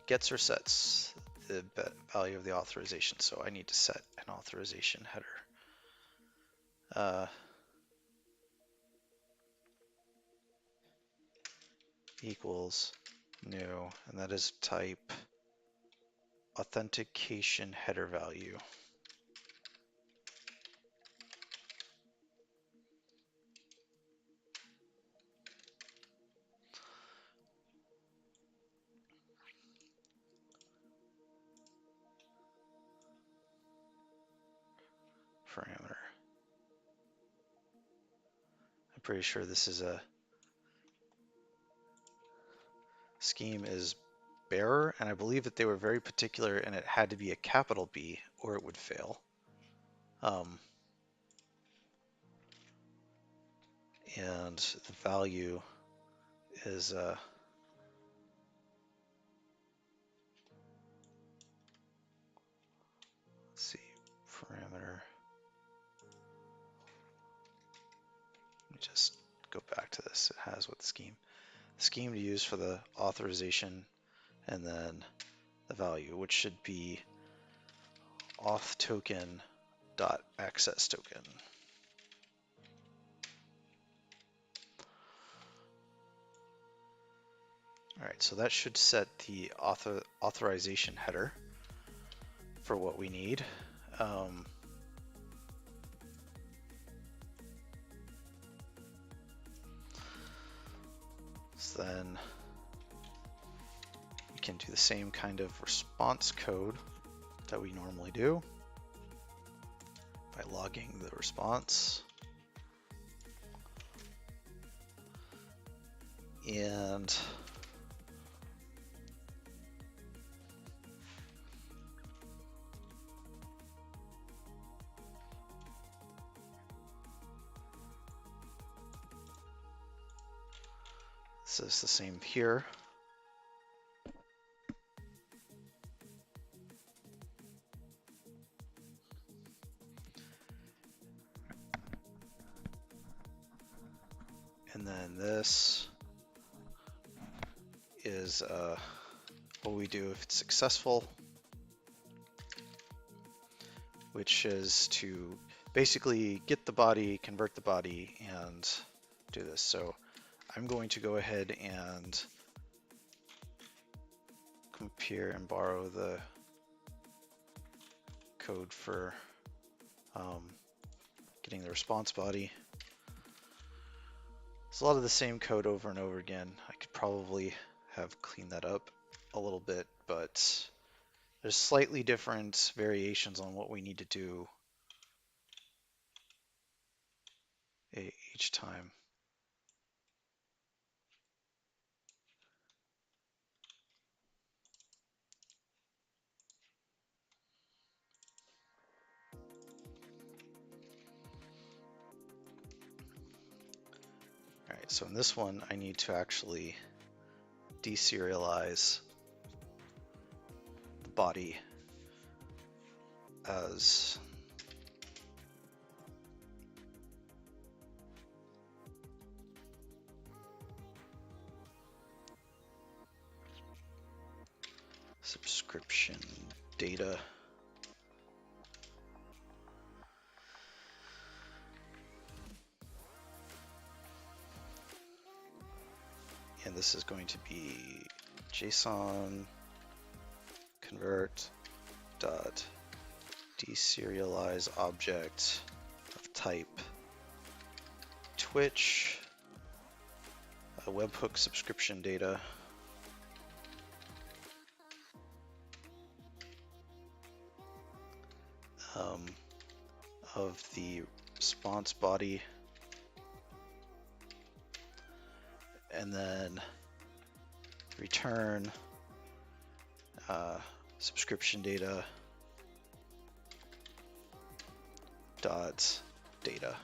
Gets or sets the value of the authorization, so I need to set an authorization header. Equals new, and that is type authentication header value. Parameter. I'm pretty sure this is a scheme is bearer, and I believe that they were very particular and it had to be a capital B or it would fail. And the value is let's see, parameter. Let me just go back to this. It has what the scheme to use for the authorization, and then the value, which should be auth token dot access token. All right, so that should set the authorization header for what we need. So then we can do the same kind of response code that we normally do by logging the response. And this is the same here. And then this is what we do if it's successful, which is to basically get the body, convert the body, and do this. So I'm going to go ahead and compare and borrow the code for getting the response body. It's a lot of the same code over and over again. I could probably have cleaned that up a little bit, but there's slightly different variations on what we need to do each time. All right, so in this one, I need to actually deserialize the body as subscription data. And this is going to be JSON convert dot deserialize object of type Twitch, a webhook subscription data. Of the response body and then return subscription data dot data.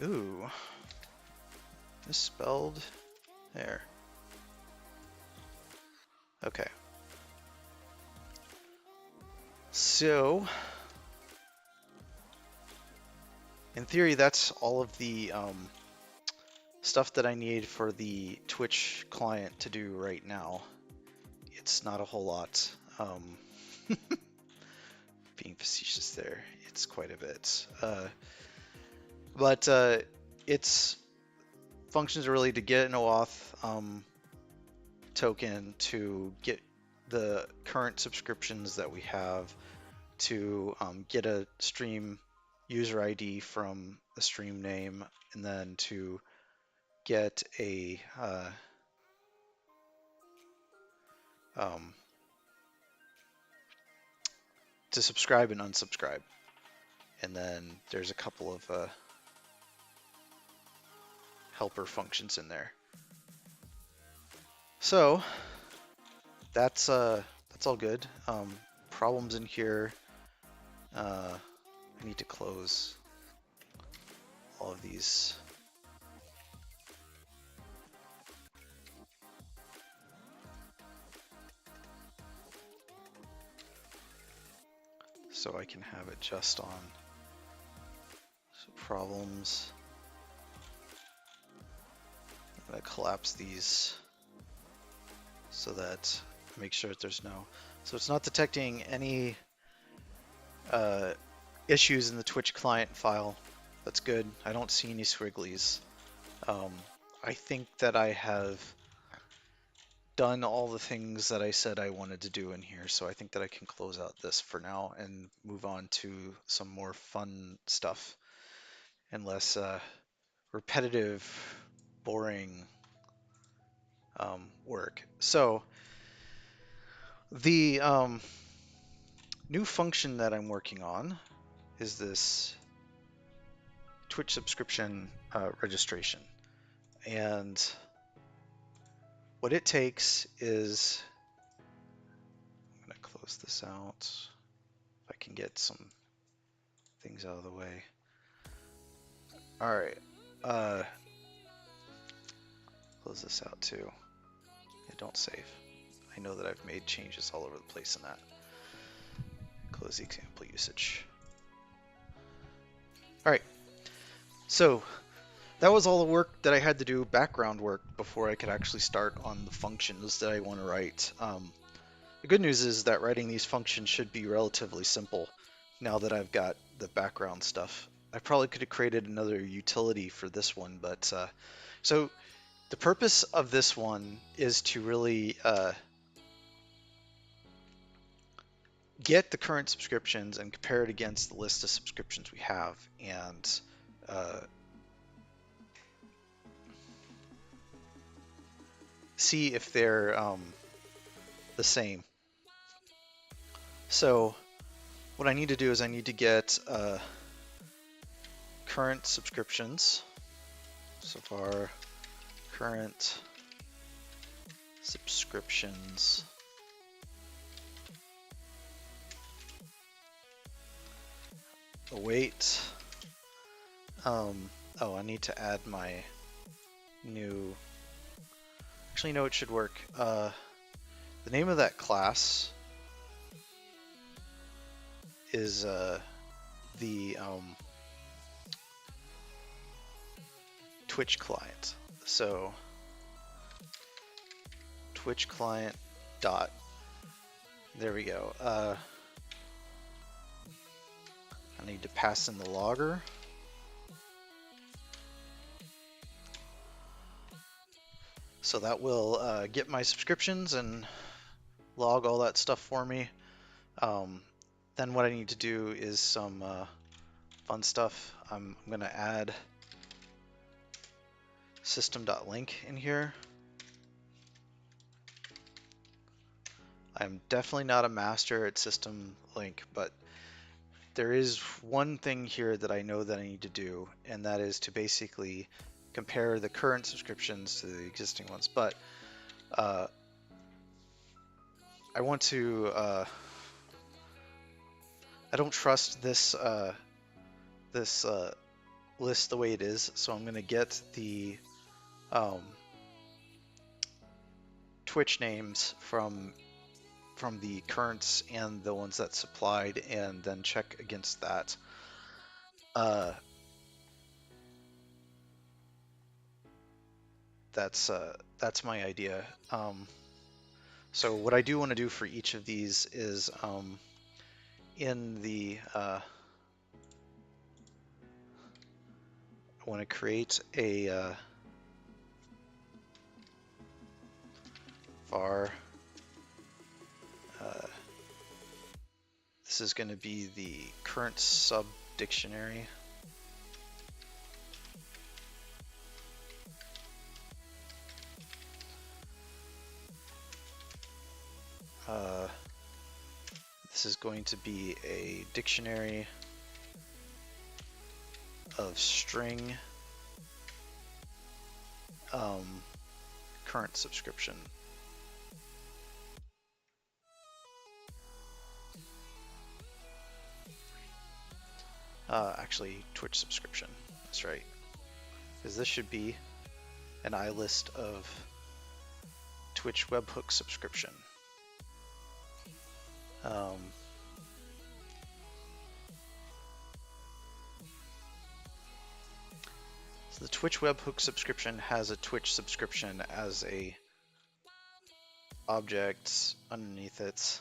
Ooh, misspelled there. Okay. So, in theory, that's all of the stuff that I need for the Twitch client to do right now. It's not a whole lot. Being facetious there, it's quite a bit. But its functions are really to get an OAuth token, to get the current subscriptions that we have, to get a stream user ID from a stream name, and then to get a to subscribe and unsubscribe. And then there's a couple of helper functions in there. So that's all good. Problems in here. I need to close all of these. So I can have it just on problems. I'm gonna collapse these so that make sure that there's no. So it's not detecting any issues in the Twitch client file. That's good. I don't see any squigglies. I think that I have done all the things that I said I wanted to do in here, so I think that I can close out this for now and move on to some more fun stuff and less repetitive, boring work. So the new function that I'm working on is this Twitch subscription registration. And what it takes is, I'm going to close this out if I can get some things out of the way. All right, close this out too. Yeah, don't save. I know that I've made changes all over the place in that. Close the example usage. All right, so that was all the work that I had to do, background work, before I could actually start on the functions that I want to write. The good news is that writing these functions should be relatively simple now that I've got the background stuff. I probably could have created another utility for this one, but so the purpose of this one is to really get the current subscriptions and compare it against the list of subscriptions we have, and see if they're the same. So what I need to do is I need to get current subscriptions. So far, current subscriptions. Await. Oh, I need to add my new. Actually, no, it should work. The name of that class is the Twitch client. So Twitch client dot. There we go. I need to pass in the logger. So that will get my subscriptions and log all that stuff for me. Then what I need to do is some fun stuff. I'm going to add system.link in here. I'm definitely not a master at system link, but there is one thing here that I know that I need to do, and that is to basically compare the current subscriptions to the existing ones. But uh, I want to. I don't trust this list the way it is, so I'm going to get the um, Twitch names from the currents and the ones that supplied, and then check against that. Uh, that's my idea. So what I do want to do for each of these is in the I want to create a var. Uh, this is going to be the current sub dictionary. This is going to be a dictionary of string current subscription. Actually, Twitch subscription. That's right. Because this should be an iList of Twitch webhook subscription. So the Twitch webhook subscription has a Twitch subscription as a object underneath it.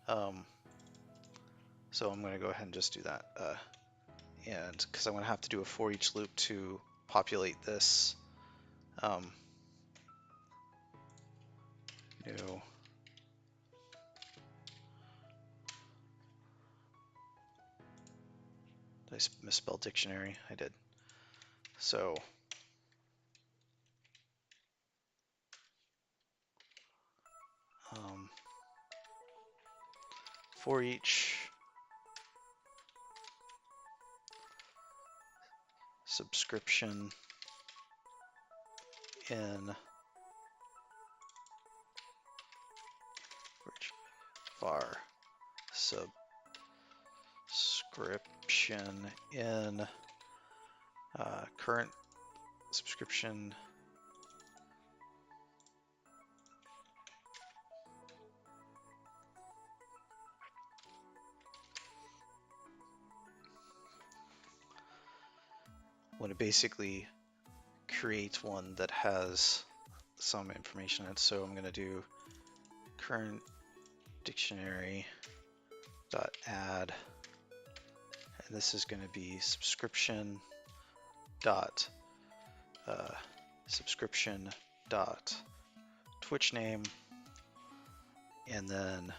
So I'm going to go ahead and just do that. And because I'm going to have to do a for each loop to populate this new did I misspell dictionary? I did. So for each subscription in var subscription in current subscription when it basically creates one that has some information in it. So I'm going to do current dictionary dot add, and this is going to be subscription dot subscription dot Twitch name, and then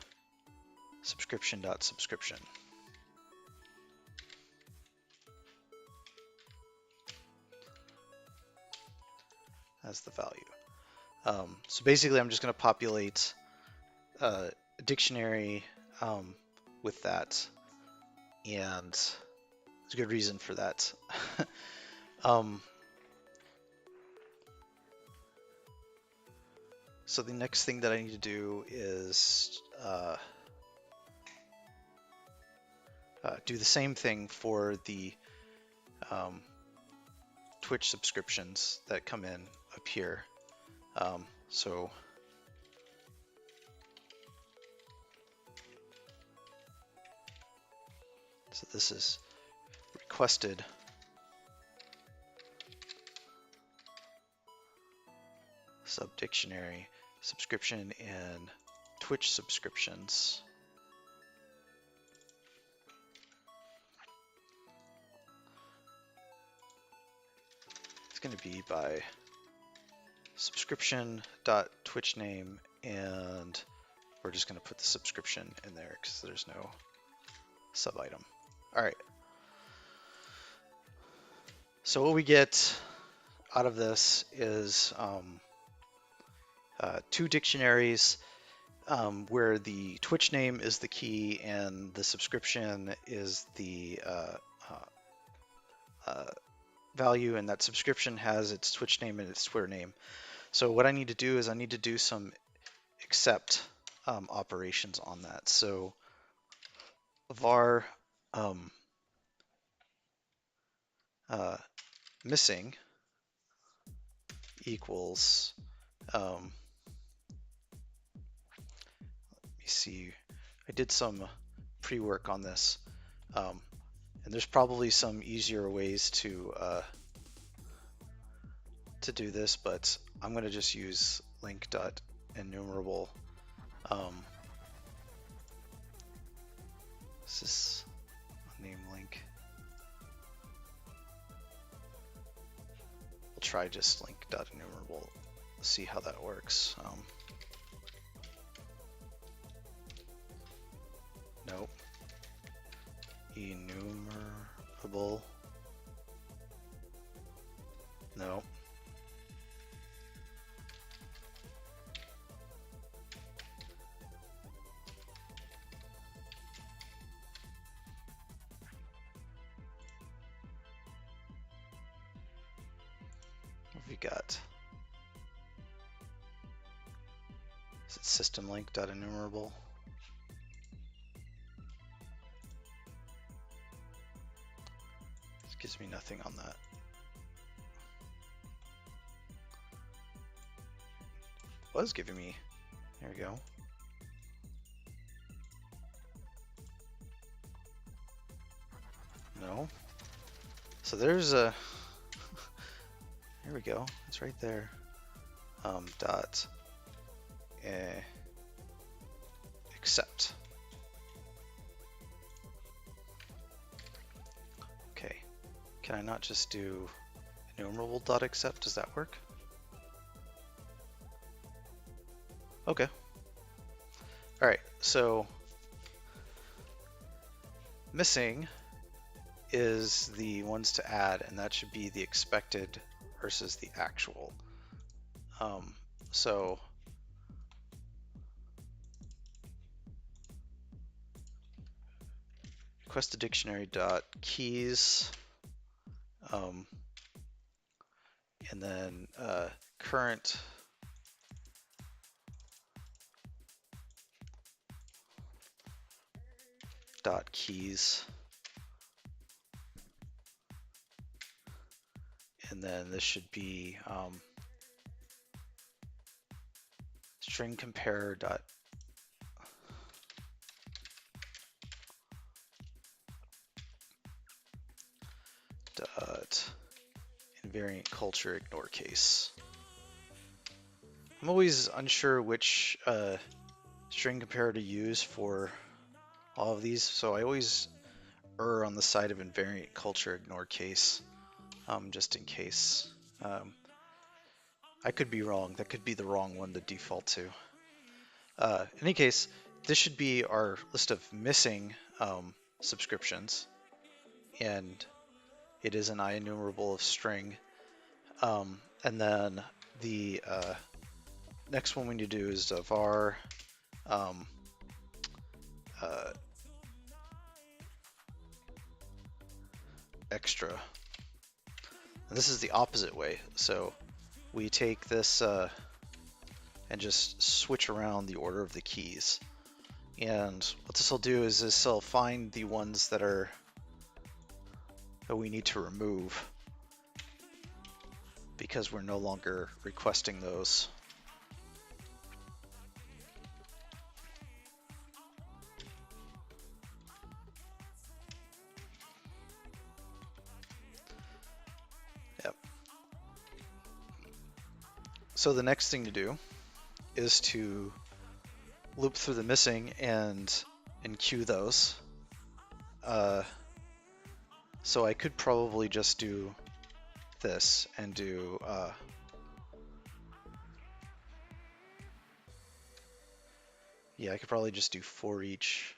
subscription dot subscription. As the value. So basically I'm just going to populate a dictionary with that, and there's a good reason for that. So the next thing that I need to do is do the same thing for the Twitch subscriptions that come in up here. So this is requested subdictionary subscription in Twitch subscriptions. It's going to be by subscription dot Twitch name, and we're just going to put the subscription in there because there's no sub item. All right. So what we get out of this is two dictionaries where the Twitch name is the key and the subscription is the uh, value, and that subscription has its Twitch name and its Twitter name. So what I need to do is I need to do some accept operations on that. So var um, missing equals, let me see, I did some pre-work on this, and there's probably some easier ways to do this, but I'm going to just use link.enumerable. This is a name link. We'll try just link.enumerable, see how that works. Nope. Enumerable. No. What have we got? Is it system link.enumerable? This gives me nothing on that. It was giving me, there we go. No. So there's a, here we go, it's right there. Dot accept. Okay, can I not just do enumerable dot accept? Does that work? Okay. All right, so missing is the ones to add, and that should be the expected versus the actual. So request a dictionary dot keys, and then current dot keys, and then this should be string compare dot invariant culture ignore case. I'm always unsure which string compare to use for all of these, so I always err on the side of invariant culture ignore case, just in case. I could be wrong. That could be the wrong one to default to. In any case, this should be our list of missing subscriptions, and it is an IEnumerable of string. And then the next one we need to do is var extra. And this is the opposite way. So we take this and just switch around the order of the keys. And what this will do is this will find the ones that we need to remove, because we're no longer requesting those. Yep. So the next thing to do is to loop through the missing and queue those. So I could probably just do this and do yeah, I could probably just do for each.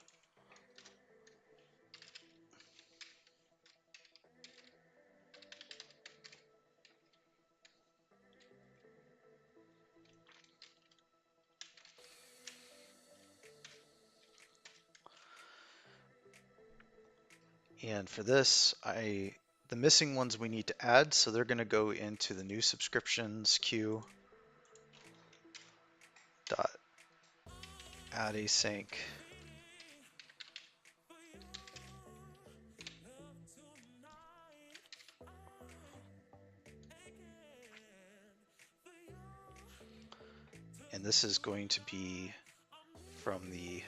And for this, the missing ones we need to add, so they're going to go into the new subscriptions queue dot add async. And this is going to be from the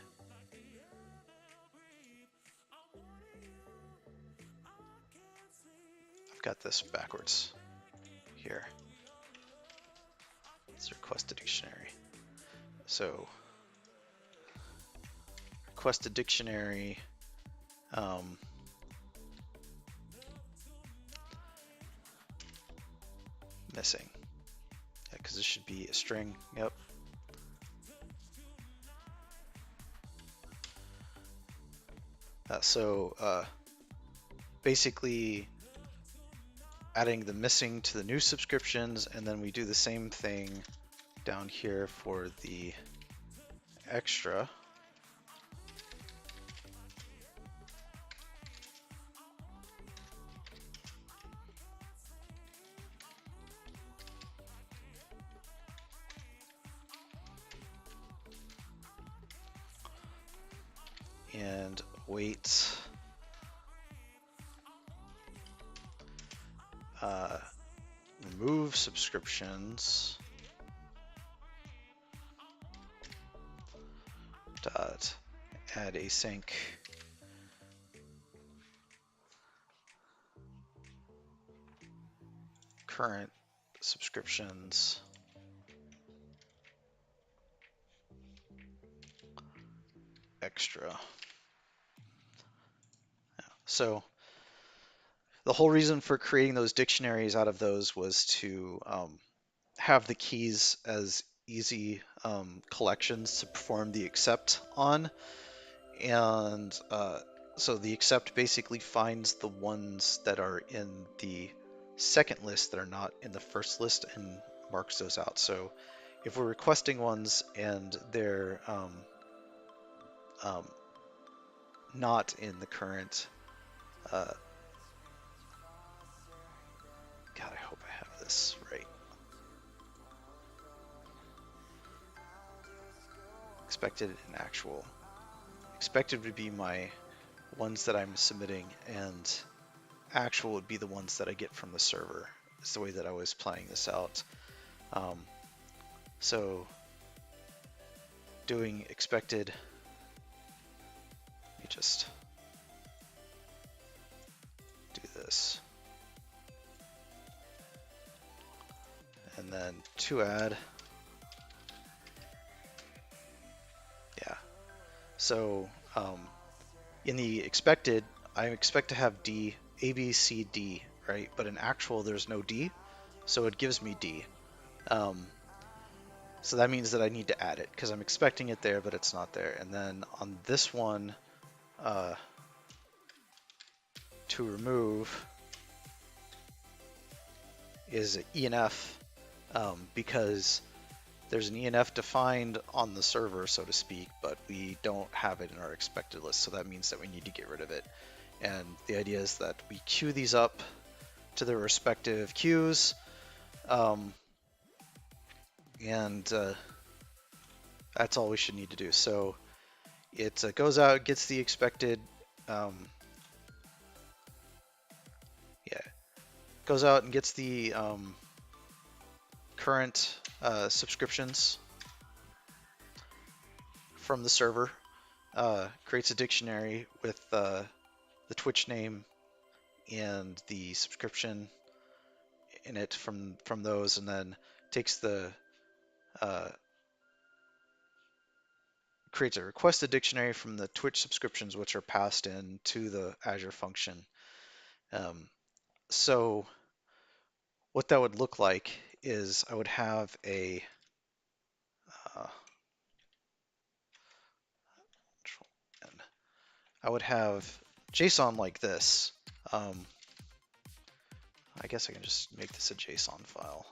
I've got this backwards here. It's request a dictionary. So request a dictionary. Missing. Yeah, because this should be a string. Yep. Basically adding the missing to the new subscriptions, and then we do the same thing down here for the extra. And wait remove subscriptions dot add async current subscriptions extra. So the whole reason for creating those dictionaries out of those was to have the keys as easy collections to perform the accept on. And so the accept basically finds the ones that are in the second list that are not in the first list and marks those out. So if we're requesting ones and they're not in the current, God, I hope I have this right. Expected and actual. Expected would be my ones that I'm submitting, and actual would be the ones that I get from the server. It's the way that I was planning this out. So doing expected, let me just do this. And then to add, yeah. So in the expected, I expect to have D, A, B, C, D, right? But in actual, there's no D, so it gives me D. So that means that I need to add it because I'm expecting it there, but it's not there. And then on this one, to remove is ENF because there's an ENF defined on the server, so to speak, but we don't have it in our expected list, so that means that we need to get rid of it. And the idea is that we queue these up to their respective queues, and that's all we should need to do. So it goes out, gets the expected, goes out and gets the current subscriptions from the server, creates a dictionary with the Twitch name and the subscription in it from those, and then takes the creates a requested dictionary from the Twitch subscriptions, which are passed in to the Azure function. So what that would look like is I would have a I would have JSON like this. I guess I can just make this a JSON file.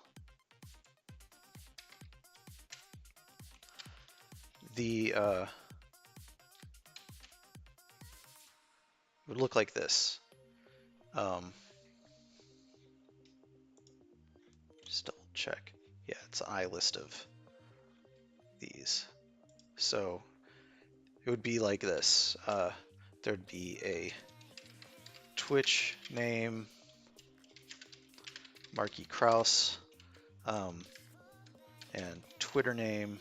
The would look like this. Um, just double check. Yeah, it's an I list of these. So it would be like this. There'd be a Twitch name, Marky Kraus, and Twitter name,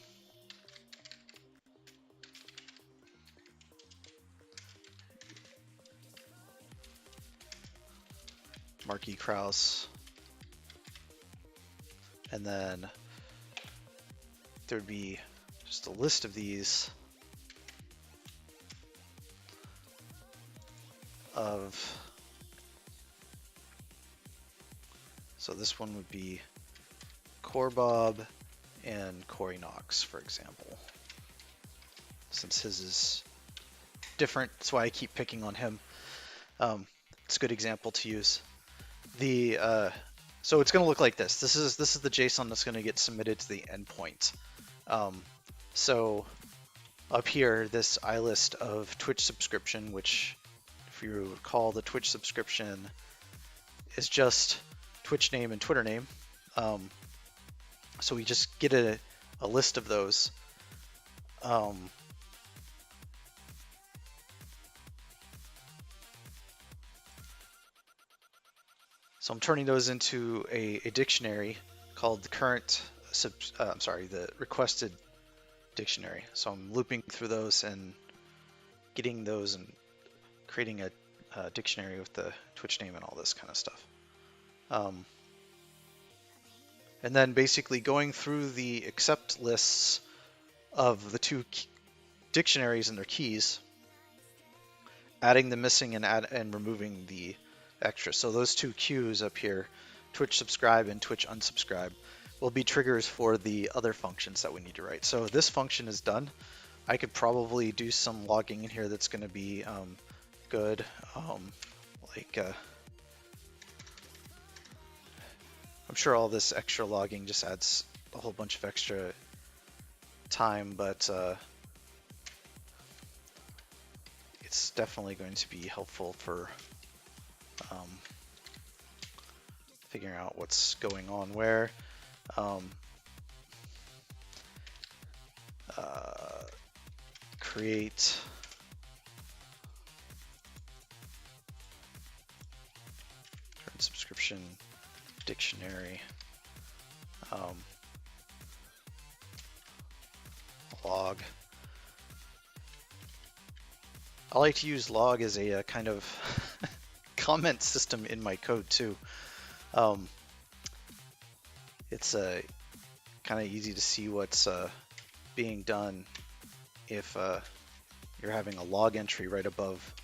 Marky Kraus, and then there'd be just a list of these of, so this one would be Corbob and Corey Knox, for example. Since his is different, that's why I keep picking on him. It's a good example to use. So it's going to look like this. This is the JSON that's going to get submitted to the endpoint. So up here, this iList of Twitch subscription, which if you recall, the Twitch subscription is just Twitch name and Twitter name. So we just get a list of those. So I'm turning those into a dictionary called the the requested dictionary. So I'm looping through those and getting those and creating a dictionary with the Twitch name and all this kind of stuff. And then basically going through the accept lists of the two dictionaries and their keys, adding the missing and removing the extra. So those two queues up here, Twitch subscribe and Twitch unsubscribe, will be triggers for the other functions that we need to write. So this function is done. I could probably do some logging in here that's going to be good. I'm sure all this extra logging just adds a whole bunch of extra time, but it's definitely going to be helpful for figuring out what's going on where. Create current subscription dictionary, log. I like to use log as a kind of comment system in my code too. It's kind of easy to see what's being done if you're having a log entry right above.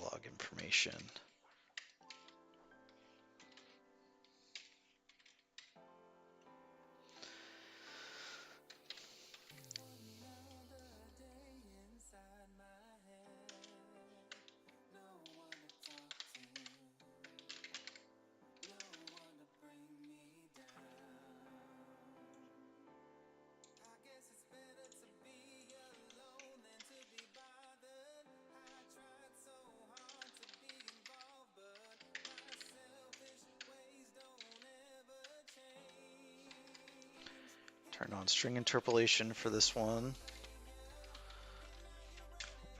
Log information. Turn on string interpolation for this one.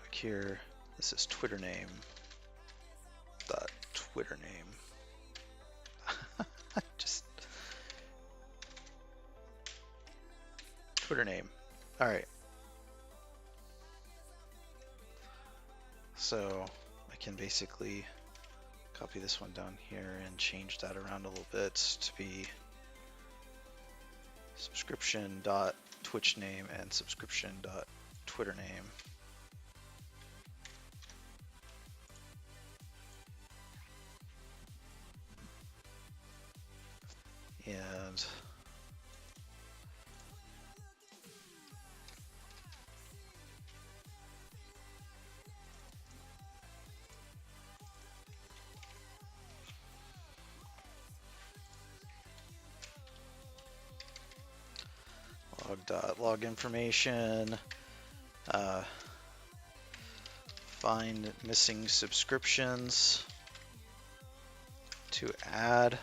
Back here, this is Twitter name. Dot Twitter name. Just Twitter name. All right. So I can basically copy this one down here and change that around a little bit to be subscription dot Twitch name and subscription dot Twitter name. log information, find missing subscriptions to add.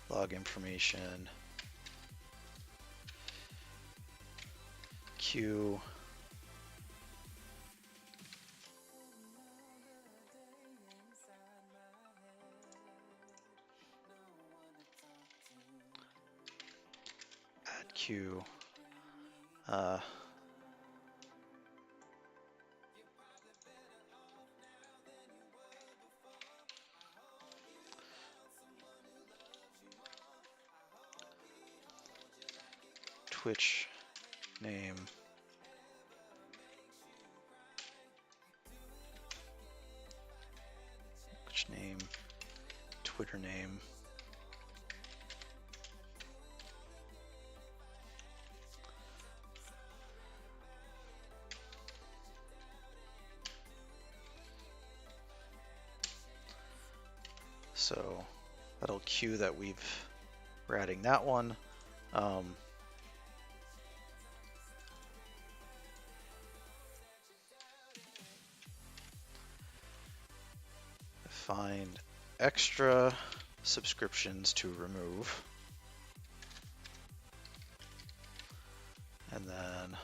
Log information queue add queue Twitch name, Twitter name. So that'll queue that we're adding that one. Find extra subscriptions to remove. And then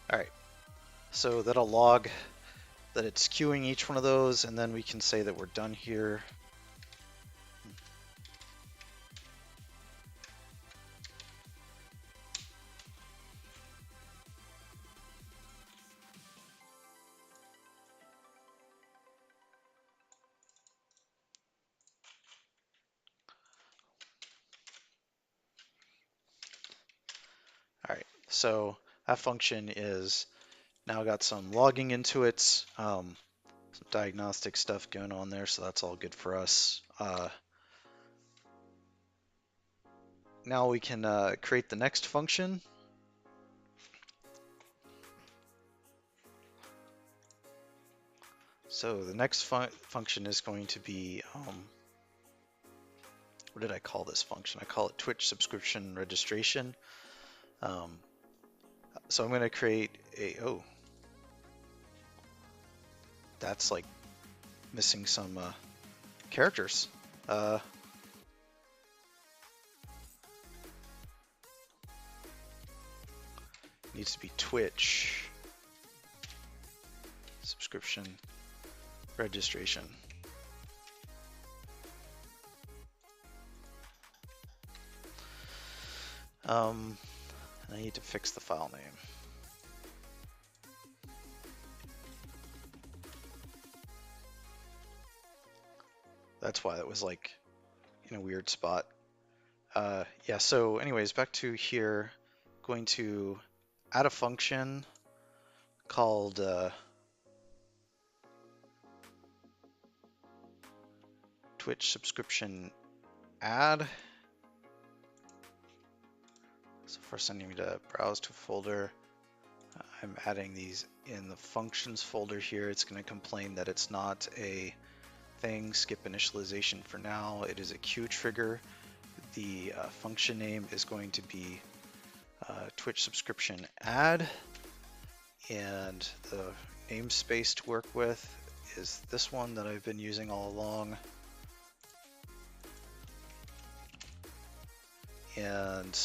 all right, so that'll log that it's queuing each one of those, and then we can say that we're done here. All right, so that function is now got some logging into it, some diagnostic stuff going on there, so that's all good for us. Now we can create the next function. So the next function is going to be, what did I call this function? I call it Twitch subscription registration. So I'm going to create oh, that's like missing some characters. Needs to be Twitch subscription registration. I need to fix the file name. That's why it was like in a weird spot. Yeah, so anyways, back to here, going to add a function called Twitch subscription add. So first I need to browse to folder. I'm adding these in the functions folder here. It's going to complain that it's not a thing. Skip initialization for now. It is a queue trigger. The function name is going to be Twitch subscription add, and the namespace to work with is this one that I've been using all along. And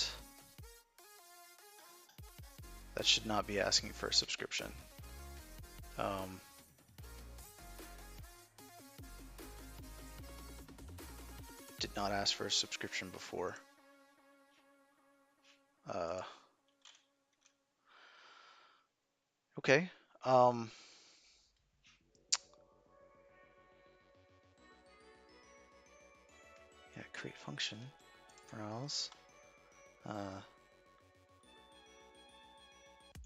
that should not be asking for a subscription. Did not ask for a subscription before. Okay. Yeah, create function, browse, uh,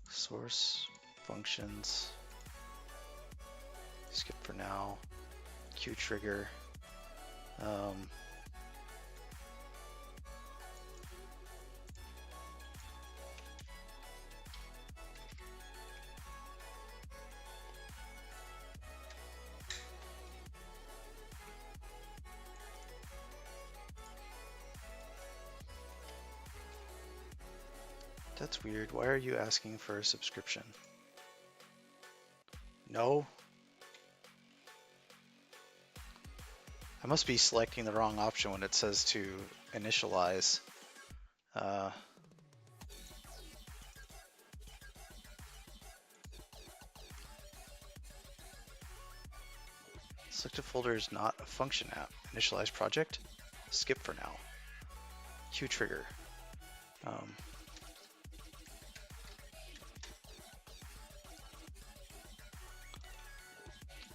source, functions, skip for now, queue trigger. Um, that's weird. Why are you asking for a subscription? No, I must be selecting the wrong option when it says to initialize. Uh, Selected folder is not a function app. Initialize project. Skip for now. Queue trigger. Um,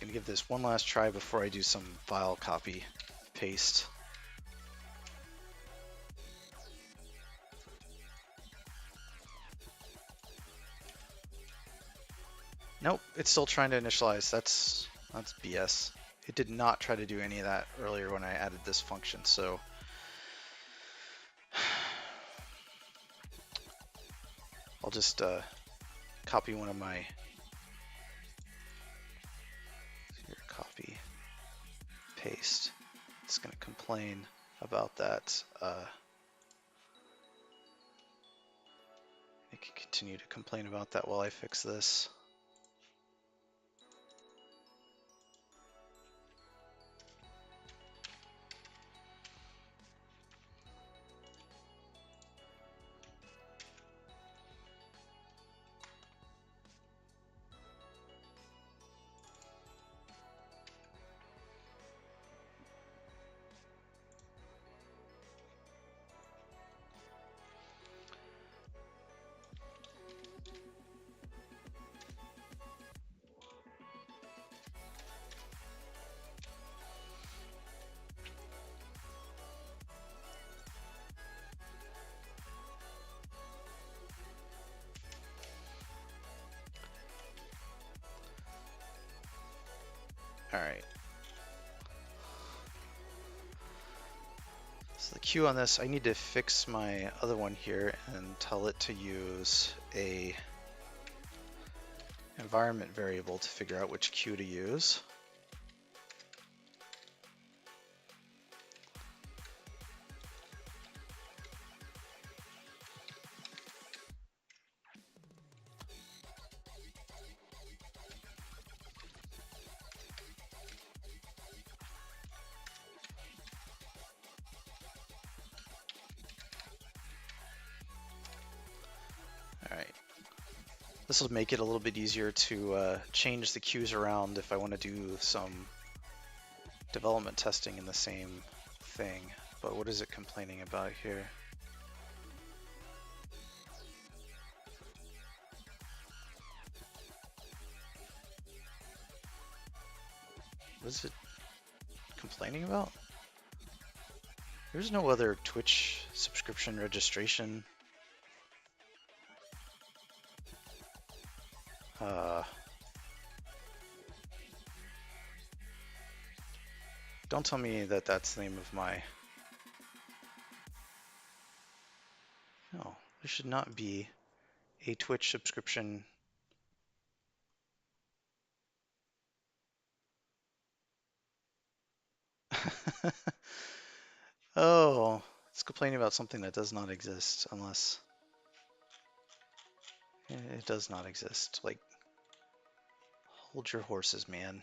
Gonna give this one last try before I do some file copy paste. Nope, it's still trying to initialize. That's BS. It did not try to do any of that earlier when I added this function, so I'll just copy one of my here, copy, paste. It's gonna complain about that. It can continue to complain about that while I fix this. All right. So the queue on this, I need to fix my other one here and tell it to use a environment variable to figure out which queue to use. All right. This will make it a little bit easier to change the queues around if I want to do some development testing in the same thing. But what is it complaining about here? What is it complaining about? There's no other Twitch subscription registration. Don't tell me that that's the name of my... No, there should not be a Twitch subscription. Oh, it's complaining about something that does not exist unless it does not exist. Like, hold your horses, man.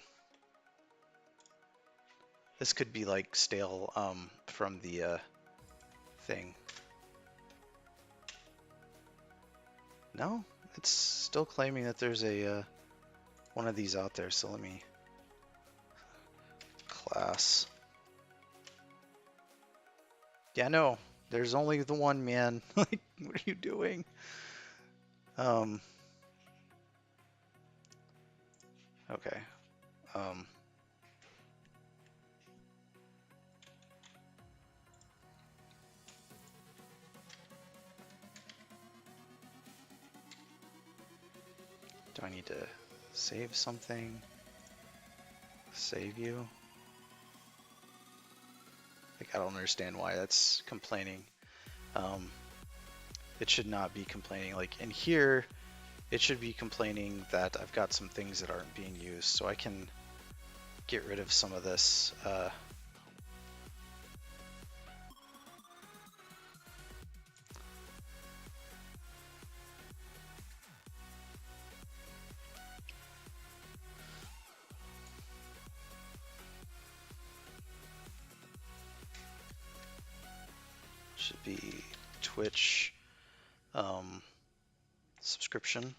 This could be like stale from the thing. No, it's still claiming that there's a one of these out there. So let me class. Yeah, no, there's only the one, man. Like, what are you doing? Okay. Do I need to save something? Save you? Like, I don't understand why that's complaining. It should not be complaining. Like in here, it should be complaining that I've got some things that aren't being used, so I can get rid of some of this. Should be Twitch subscription.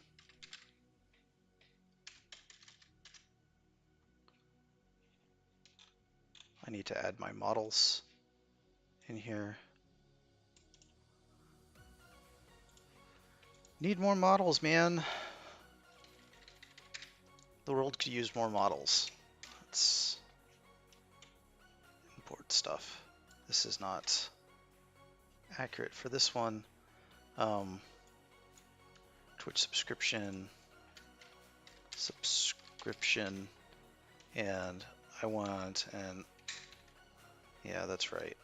I need to add my models in here. Need more models, man. The world could use more models. Let's import stuff. This is not accurate for this one. Twitch subscription, and I want an, yeah, that's right.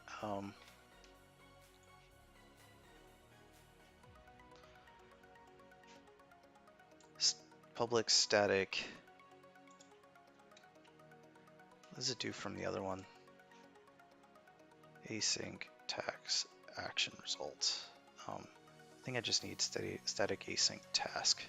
Public static. What does it do from the other one? Async tax action result. I think I just need static async task.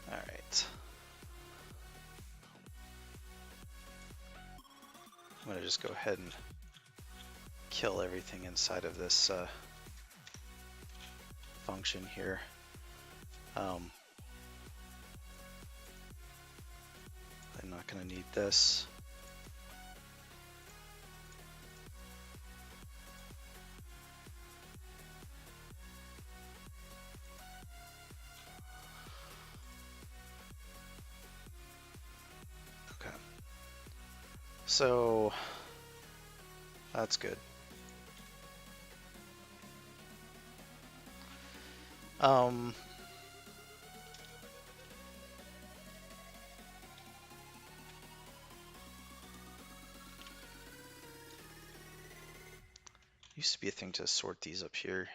All right. I'm going to just go ahead and kill everything inside of this function here. I'm not going to need this. Okay. So that's good. Used to be a thing to sort these up here.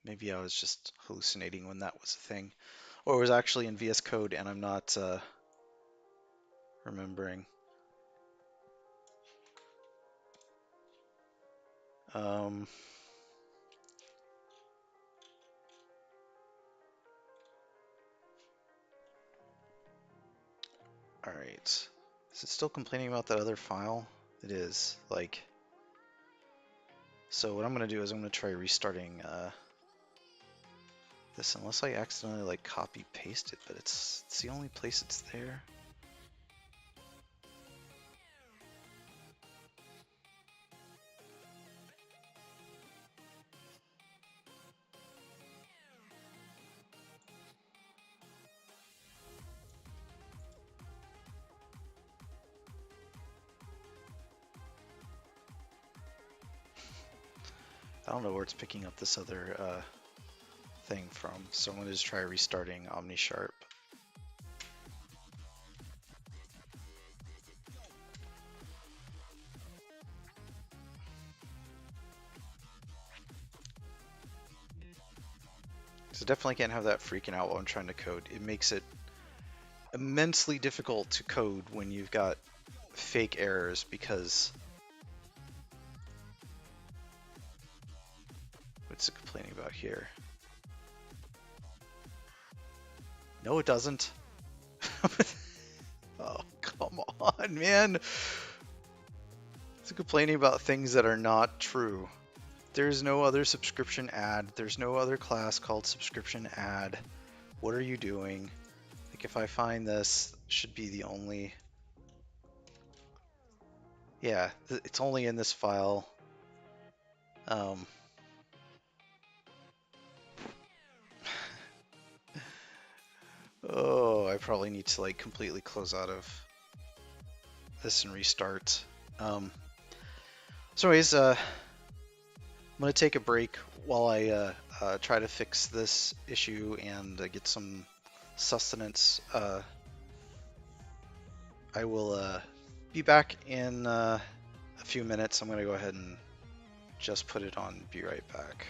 Maybe I was just hallucinating when that was a thing, or it was actually in VS Code and I'm not remembering. All right. Is it still complaining about that other file? It is. Like, so what I'm gonna do is I'm gonna try restarting this, unless I accidentally like copy paste it, but it's the only place it's there. I don't know where it's picking up this other thing from, so I'm gonna just try restarting OmniSharp. So definitely can't have that freaking out while I'm trying to code. It makes it immensely difficult to code when you've got fake errors, because what's it complaining about here? No, it doesn't. Oh, come on, man. It's complaining about things that are not true. There's no other subscription ad. There's no other class called subscription ad. What are you doing? Like if I find this, should be the only. Yeah, it's only in this file. Um, oh, I probably need to like completely close out of this and restart. So anyways, I'm gonna take a break while I try to fix this issue and get some sustenance. I will be back in a few minutes. I'm gonna go ahead and just put it on. Be right back.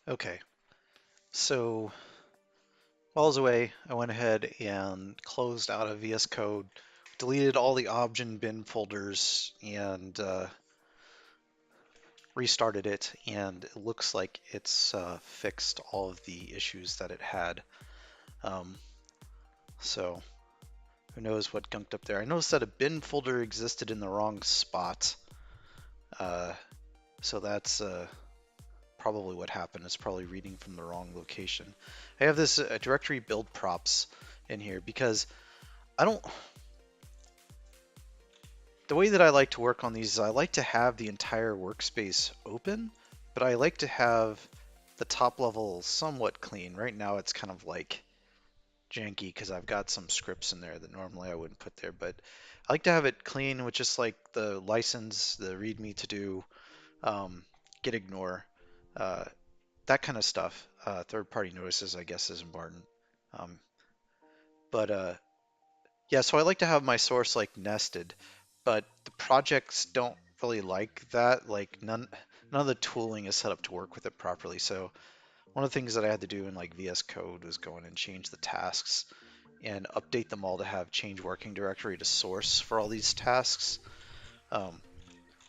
Okay, so while I was away, I went ahead and closed out of VS Code, deleted all the obj and bin folders, and restarted it, and it looks like it's fixed all of the issues that it had. Um, so who knows what gunked up there. I noticed that a bin folder existed in the wrong spot, uh, so that's probably what happened. It's probably reading from the wrong location. I have this directory build props in here because I don't. The way that I like to work on these is I like to have the entire workspace open, but I like to have the top level somewhat clean. Right now it's kind of like janky because I've got some scripts in there that normally I wouldn't put there, but I like to have it clean with just like the license, the readme to do, get ignore, uh, that kind of stuff. Third-party notices, I guess, is important. Um, but yeah, so I like to have my source like nested, but the projects don't really like that. Like none of the tooling is set up to work with it properly. So one of the things that I had to do in like VS Code was go in and change the tasks and update them all to have change working directory to source for all these tasks. Um,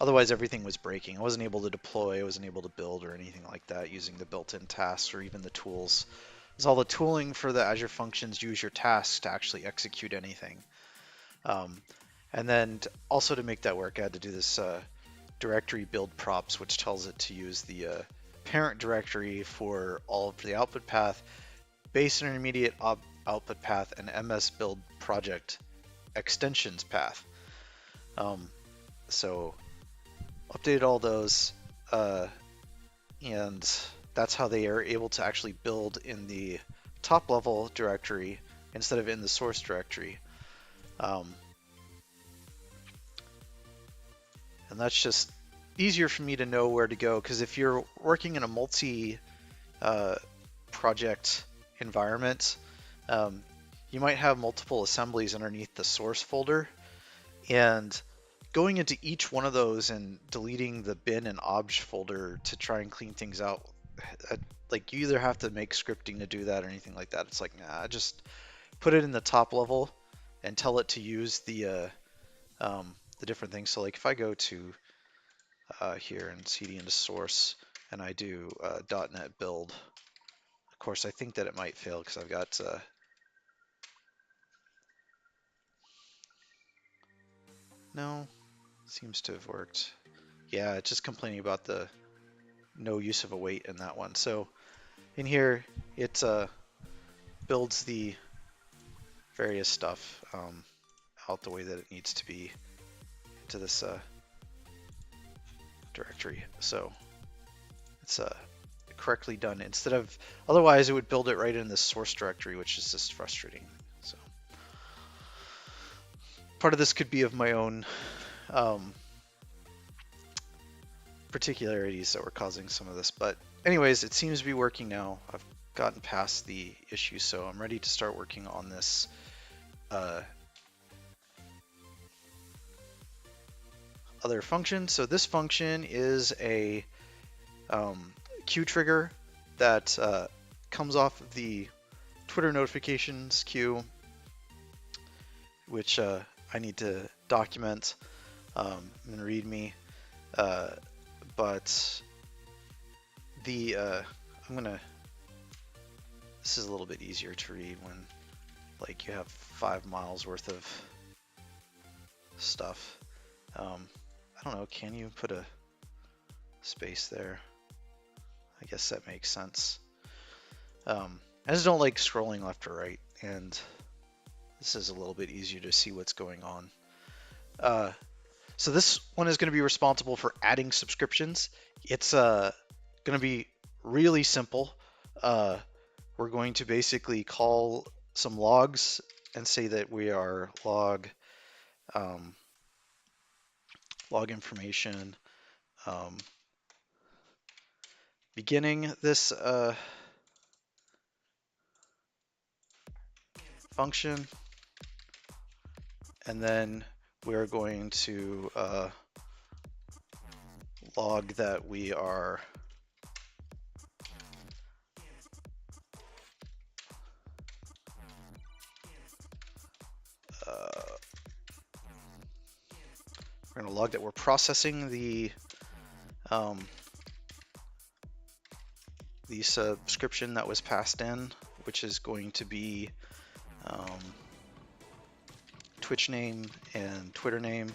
Otherwise, everything was breaking. I wasn't able to deploy, I wasn't able to build or anything like that using the built-in tasks or even the tools. Because all the tooling for the Azure functions use your tasks to actually execute anything. Um, and then also to make that work, I had to do this directory build props, which tells it to use the parent directory for all of the output path, base and intermediate output path, and MS build project extensions path. Um, so updated all those, uh, and that's how they are able to actually build in the top level directory instead of in the source directory. Um, and that's just easier for me to know where to go, because if you're working in a multi project environment, um, you might have multiple assemblies underneath the source folder, and going into each one of those and deleting the bin and obj folder to try and clean things out, like you either have to make scripting to do that or anything like that. It's like, nah, just put it in the top level and tell it to use the different things. So like if I go to here and cd into source and I do .NET build, of course I think that it might fail because I've got no, seems to have worked. Yeah, it's just complaining about the no use of await in that one. So in here, it builds the various stuff out the way that it needs to be into this directory. So it's correctly done. Instead of, otherwise it would build it right in the source directory, which is just frustrating. So part of this could be of my own um, particularities that were causing some of this. But anyways, it seems to be working now. I've gotten past the issue, so I'm ready to start working on this other function. So this function is a queue trigger that comes off of the Twitter notifications queue, which I need to document and readme. But the I'm gonna. This is a little bit easier to read when like you have 5 miles worth of stuff. I don't know. Can you put a space there? I guess that makes sense. I just don't like scrolling left or right, and this is a little bit easier to see what's going on. So this one is going to be responsible for adding subscriptions. It's going to be really simple. We're going to basically call some logs and say that we are log information beginning this function, and then we're going to log that we are we're going to log that we're processing the subscription that was passed in, which is going to be Twitch name and Twitter name.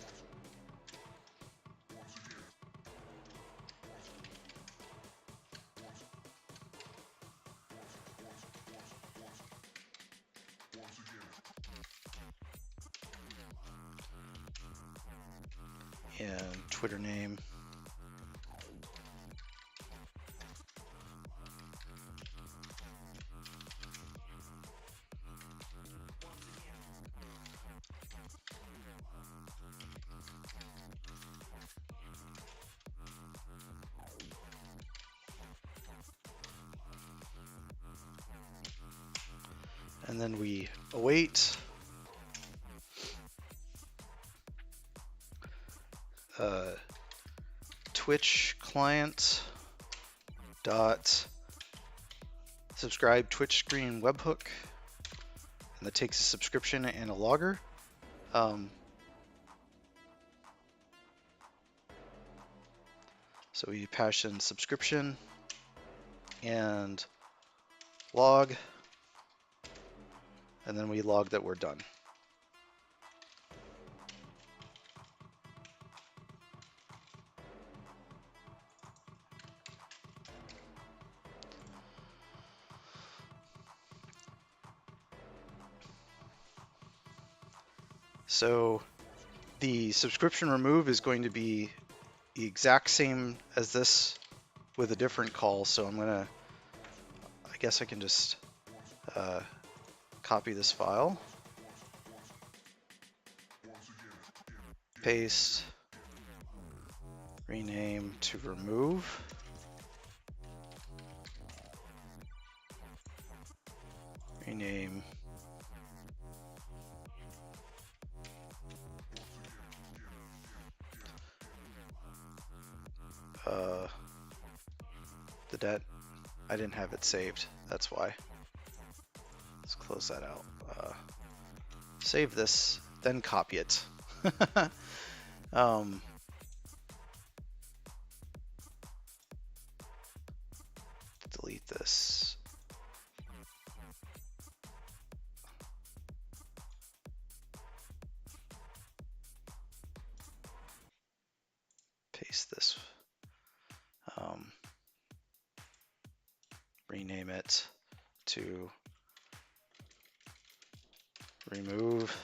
And Twitter name. And then we await Twitch client dot subscribe Twitch screen webhook, and that takes a subscription and a logger. So we pass in subscription and log, and then we log that we're done. So the subscription remove is going to be the exact same as this with a different call. So I guess I can just copy this file, paste, rename to remove. Rename the debt. I didn't have it saved, that's why. Let's close that out. Save this, then copy it. Delete this. Paste this. Rename it to remove.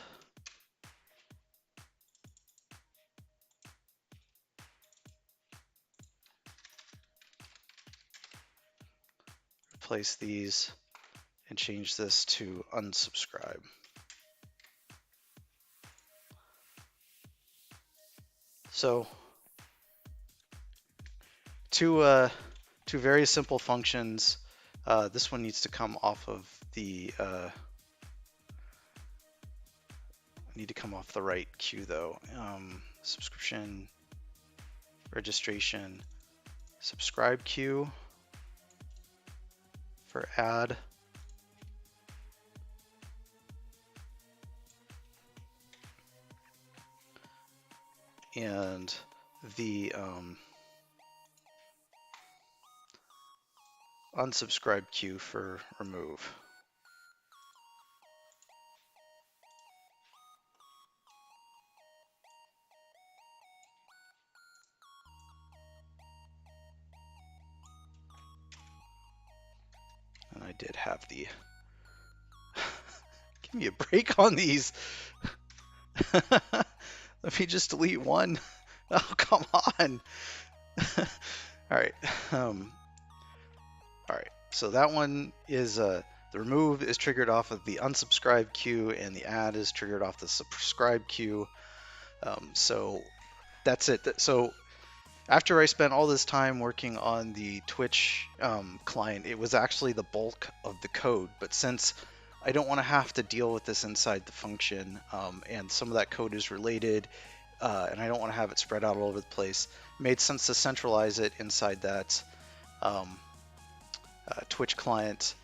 Replace these and change this to unsubscribe. So two very simple functions. This one needs to come off of the right queue though. Subscription, registration, subscribe queue for add. And the unsubscribe queue for remove. And I did have the give me a break on these. Let me just delete one. Oh, come on. All right. All right. So that one is the remove is triggered off of the unsubscribe queue, and the add is triggered off the subscribe queue. So that's it. So after I spent all this time working on the Twitch client, it was actually the bulk of the code. But since I don't want to have to deal with this inside the function, and some of that code is related, and I don't want to have it spread out all over the place, it made sense to centralize it inside that Twitch client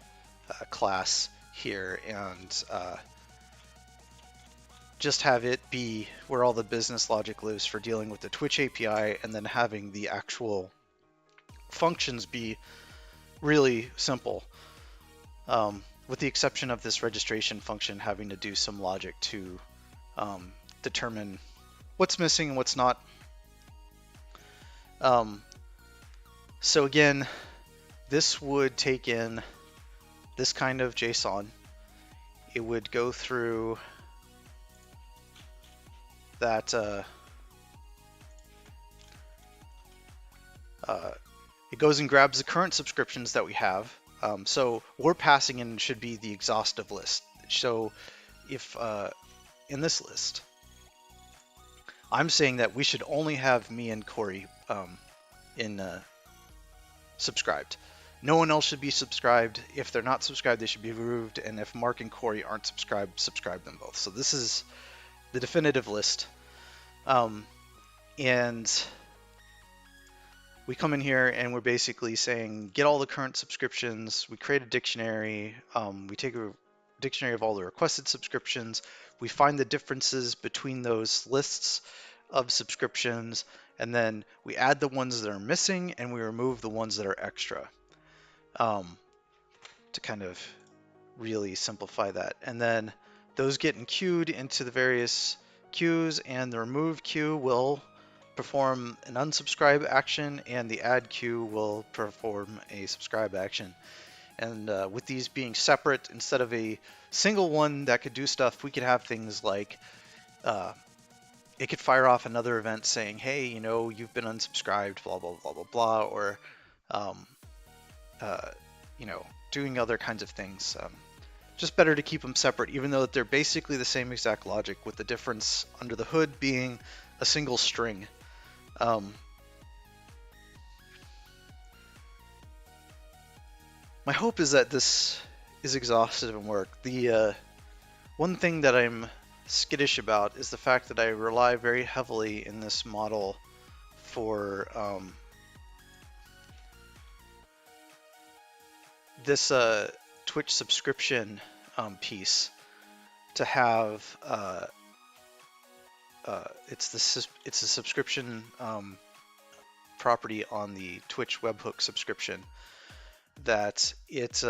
class here, and just have it be where all the business logic lives for dealing with the Twitch API, and then having the actual functions be really simple, with the exception of this registration function having to do some logic to determine what's missing and what's not. So again, this would take in this kind of JSON. It would go through that it goes and grabs the current subscriptions that we have. So we're passing in should be the exhaustive list. So if in this list, I'm saying that we should only have me and Corey in subscribed. No one else should be subscribed. If they're not subscribed, they should be removed. And if Mark and Corey aren't subscribed, subscribe them both. So this is the definitive list. And we come in here and we're basically saying, get all the current subscriptions. We create a dictionary. We take a dictionary of all the requested subscriptions. We find the differences between those lists of subscriptions, and then we add the ones that are missing and we remove the ones that are extra, to kind of really simplify that. And then those get queued into the various queues, and the remove queue will perform an unsubscribe action, and the add queue will perform a subscribe action. And with these being separate, instead of a single one that could do stuff, we could have things like it could fire off another event saying, hey, you know, you've been unsubscribed, blah, blah, blah, blah, blah, or, you know, doing other kinds of things. Just better to keep them separate, even though they're basically the same exact logic, with the difference under the hood being a single string. My hope is that this is exhaustive and work. The one thing that I'm skittish about is the fact that I rely very heavily in this model for this Twitch subscription piece to have it's a subscription property on the Twitch webhook subscription that it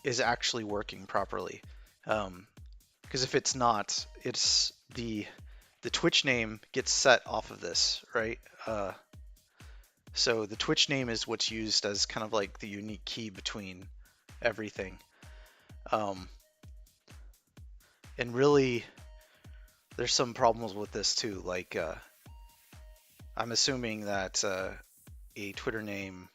is actually working properly. Because if it's not, it's the Twitch name gets set off of this, right? So the Twitch name is what's used as kind of like the unique key between everything. And really, there's some problems with this too. Like, I'm assuming that a Twitter name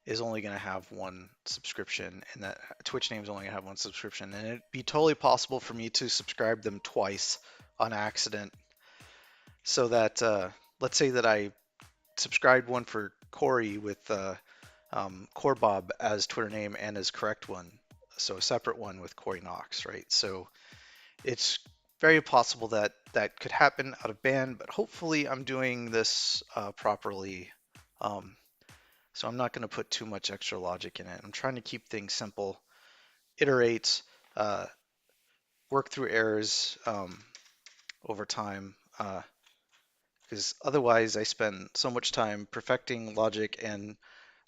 is only going to have one subscription, and that a Twitch name is only going to have one subscription. And it'd be totally possible for me to subscribe them twice on accident. So that, let's say that I subscribed one for Corey with Corebob as Twitter name and as correct one, so a separate one with Corey Knox, right? So it's very possible that that could happen out of band, but hopefully I'm doing this properly. So I'm not going to put too much extra logic in it. I'm trying to keep things simple, iterate, work through errors over time, because otherwise I spend so much time perfecting logic and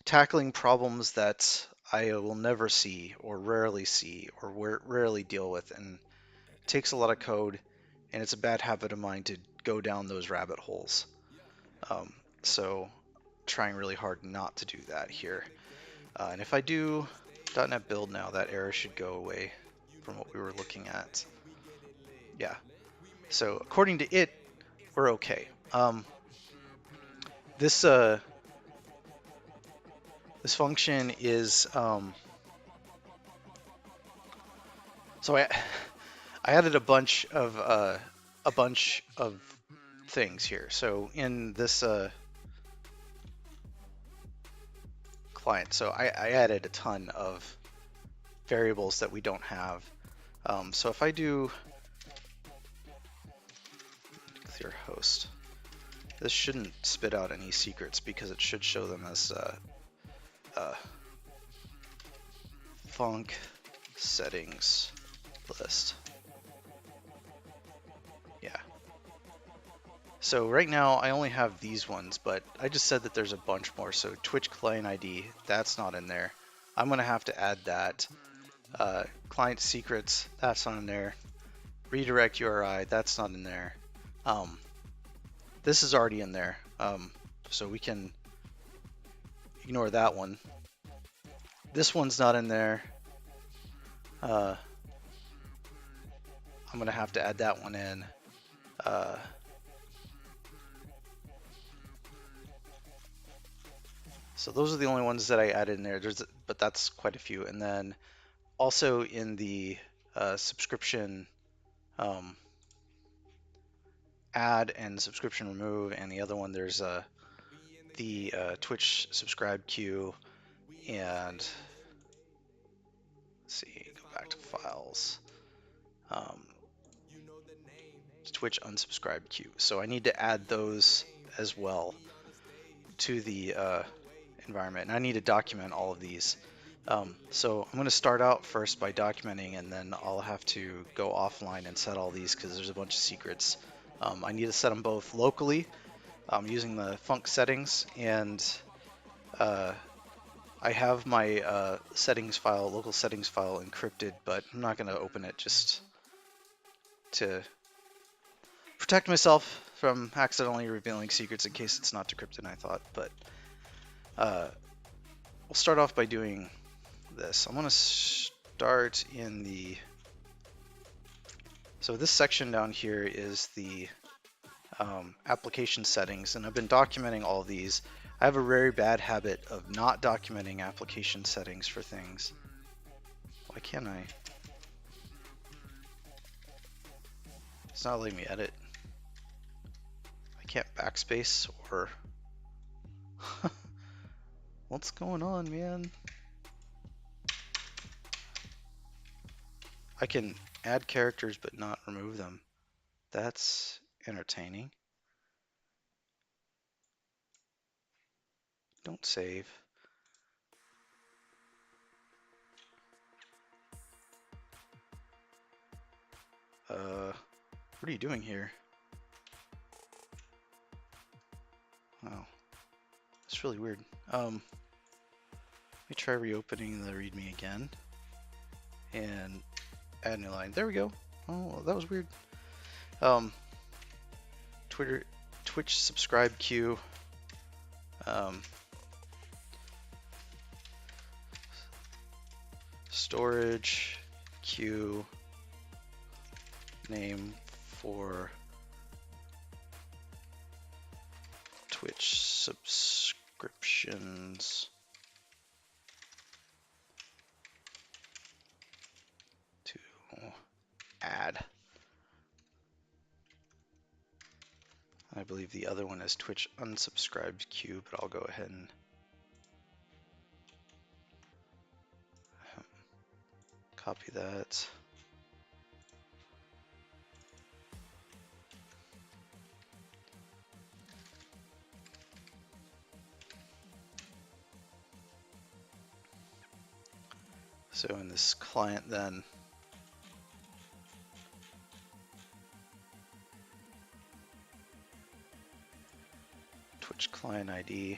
tackling problems that I will never see or rarely see or rarely deal with, and it takes a lot of code, and it's a bad habit of mine to go down those rabbit holes. So trying really hard not to do that here. And if I do .NET Build now, that error should go away from what we were looking at. Yeah. So according to it, we're okay. This function is so I added a bunch of things here. So in this client, so I added a ton of variables that we don't have. So if I do clear host, this shouldn't spit out any secrets because it should show them as func settings list. So right now I only have these ones, but I just said that there's a bunch more. So Twitch client ID, that's not in there. I'm gonna have to add that. Client secrets, that's not in there. Redirect URI, that's not in there. This is already in there, so we can ignore that one. This one's not in there. I'm gonna have to add that one in. So those are the only ones that I added in there. But that's quite a few. And then also in the subscription add and subscription remove, and the other one there's the Twitch subscribe queue, and let's see, go back to files. Twitch unsubscribe queue. So I need to add those as well to the environment, and I need to document all of these. So I'm going to start out first by documenting, and then I'll have to go offline and set all these because there's a bunch of secrets. I need to set them both locally using the func settings, and I have my settings file, local settings file encrypted, but I'm not going to open it just to protect myself from accidentally revealing secrets in case it's not decrypted, I thought. But we'll start off by doing this. I'm going to start in the... So this section down here is the application settings, and I've been documenting all of these. I have a very bad habit of not documenting application settings for things. Why can't I? It's not letting me edit. I can't backspace or... What's going on, man? I can add characters but not remove them. That's entertaining. Don't save. What are you doing here? Wow, that's really weird. Let me try reopening the README again and add new line. There we go. Oh, that was weird. Twitch subscribe queue. Storage queue name for Twitch subscriptions to add. I believe the other one is Twitch unsubscribed queue, but I'll go ahead and copy that. So in this client then, Twitch client ID.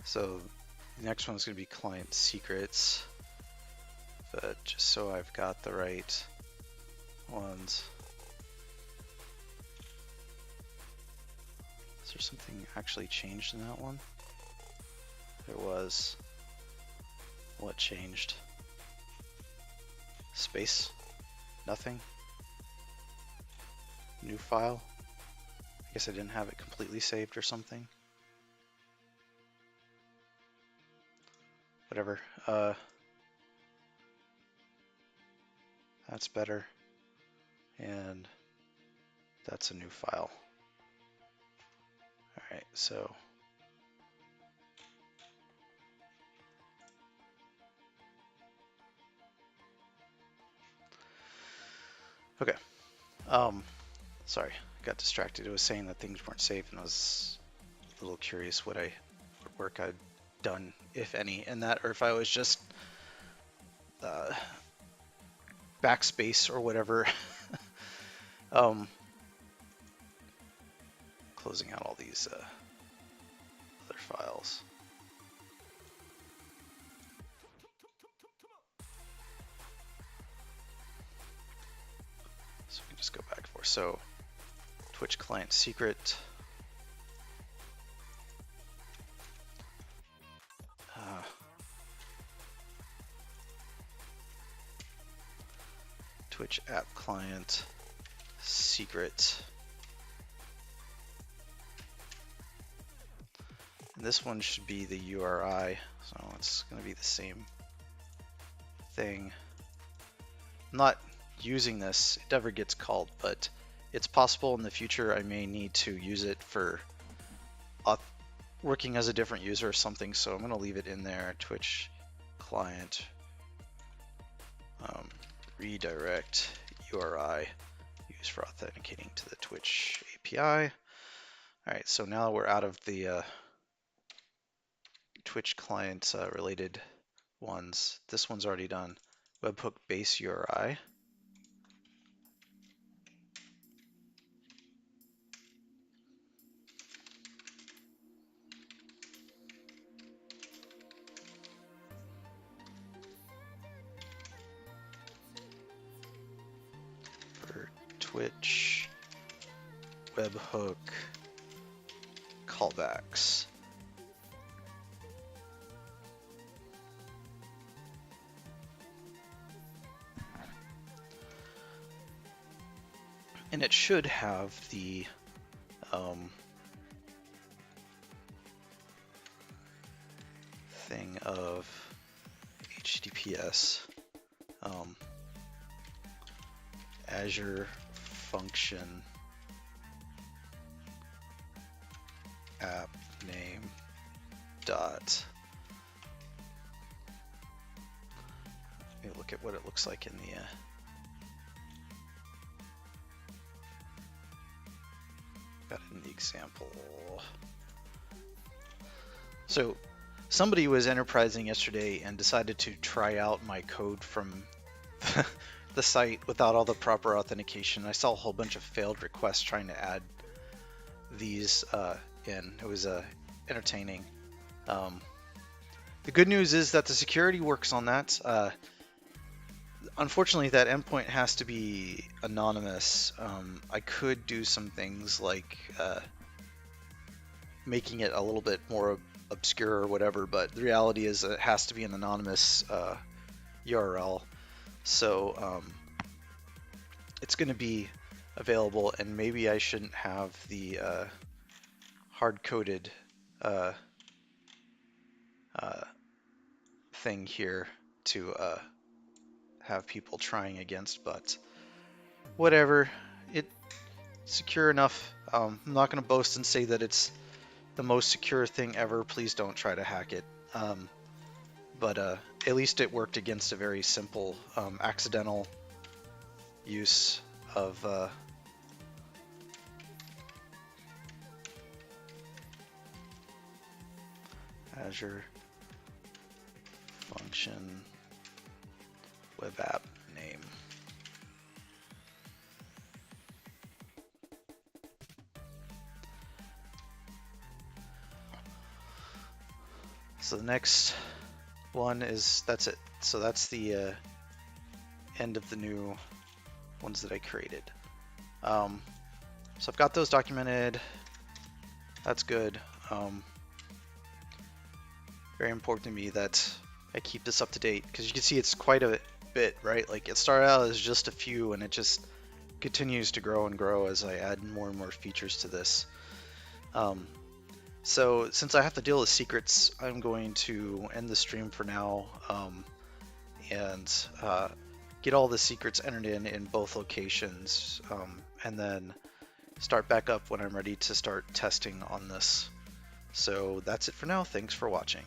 So the next one's going to be client secrets, but just so I've got the right ones. Is there something actually changed in that one? There was. What changed? Space? Nothing? New file? I guess I didn't have it completely saved or something. Whatever. That's better. And that's a new file. Alright, so Okay. Sorry, got distracted. It was saying that things weren't saved, and I was a little curious what work I'd done, if any, in that, or if I was just uh, backspace or whatever. um, Closing out all these other files. So we can just go back for Twitch client secret. Twitch app client secret. And this one should be the URI, so it's going to be the same thing. I'm not using this, it never gets called, but it's possible in the future I may need to use it for working as a different user or something, so I'm going to leave it in there. Twitch client redirect URI used for authenticating to the Twitch API. Alright, so now we're out of the Twitch client related ones. This one's already done. Webhook base URI. For Twitch webhook callbacks. And it should have the thing of HTTPS Azure function app name dot. Let me look at what it looks like in the got it in the example. So somebody was enterprising yesterday and decided to try out my code from the site without all the proper authentication. I saw a whole bunch of failed requests trying to add these in. It was entertaining. The good news is that the security works on that. Unfortunately, that endpoint has to be anonymous. I could do some things like making it a little bit more obscure or whatever, but the reality is it has to be an anonymous URL. So it's going to be available, and maybe I shouldn't have the hard-coded thing here to have people trying against, but whatever. It's secure enough. I'm not going to boast and say that it's the most secure thing ever. Please don't try to hack it. But at least it worked against a very simple accidental use of Azure function web app name. So the next one is, that's it. So that's the end of the new ones that I created. So I've got those documented. That's good. Very important to me that I keep this up to date, because you can see it's quite a bit, right? Like it started out as just a few, and it just continues to grow and grow as I add more and more features to this. So since I have to deal with secrets, I'm going to end the stream for now and get all the secrets entered in both locations, and then start back up when I'm ready to start testing on this. So that's it for now. Thanks for watching.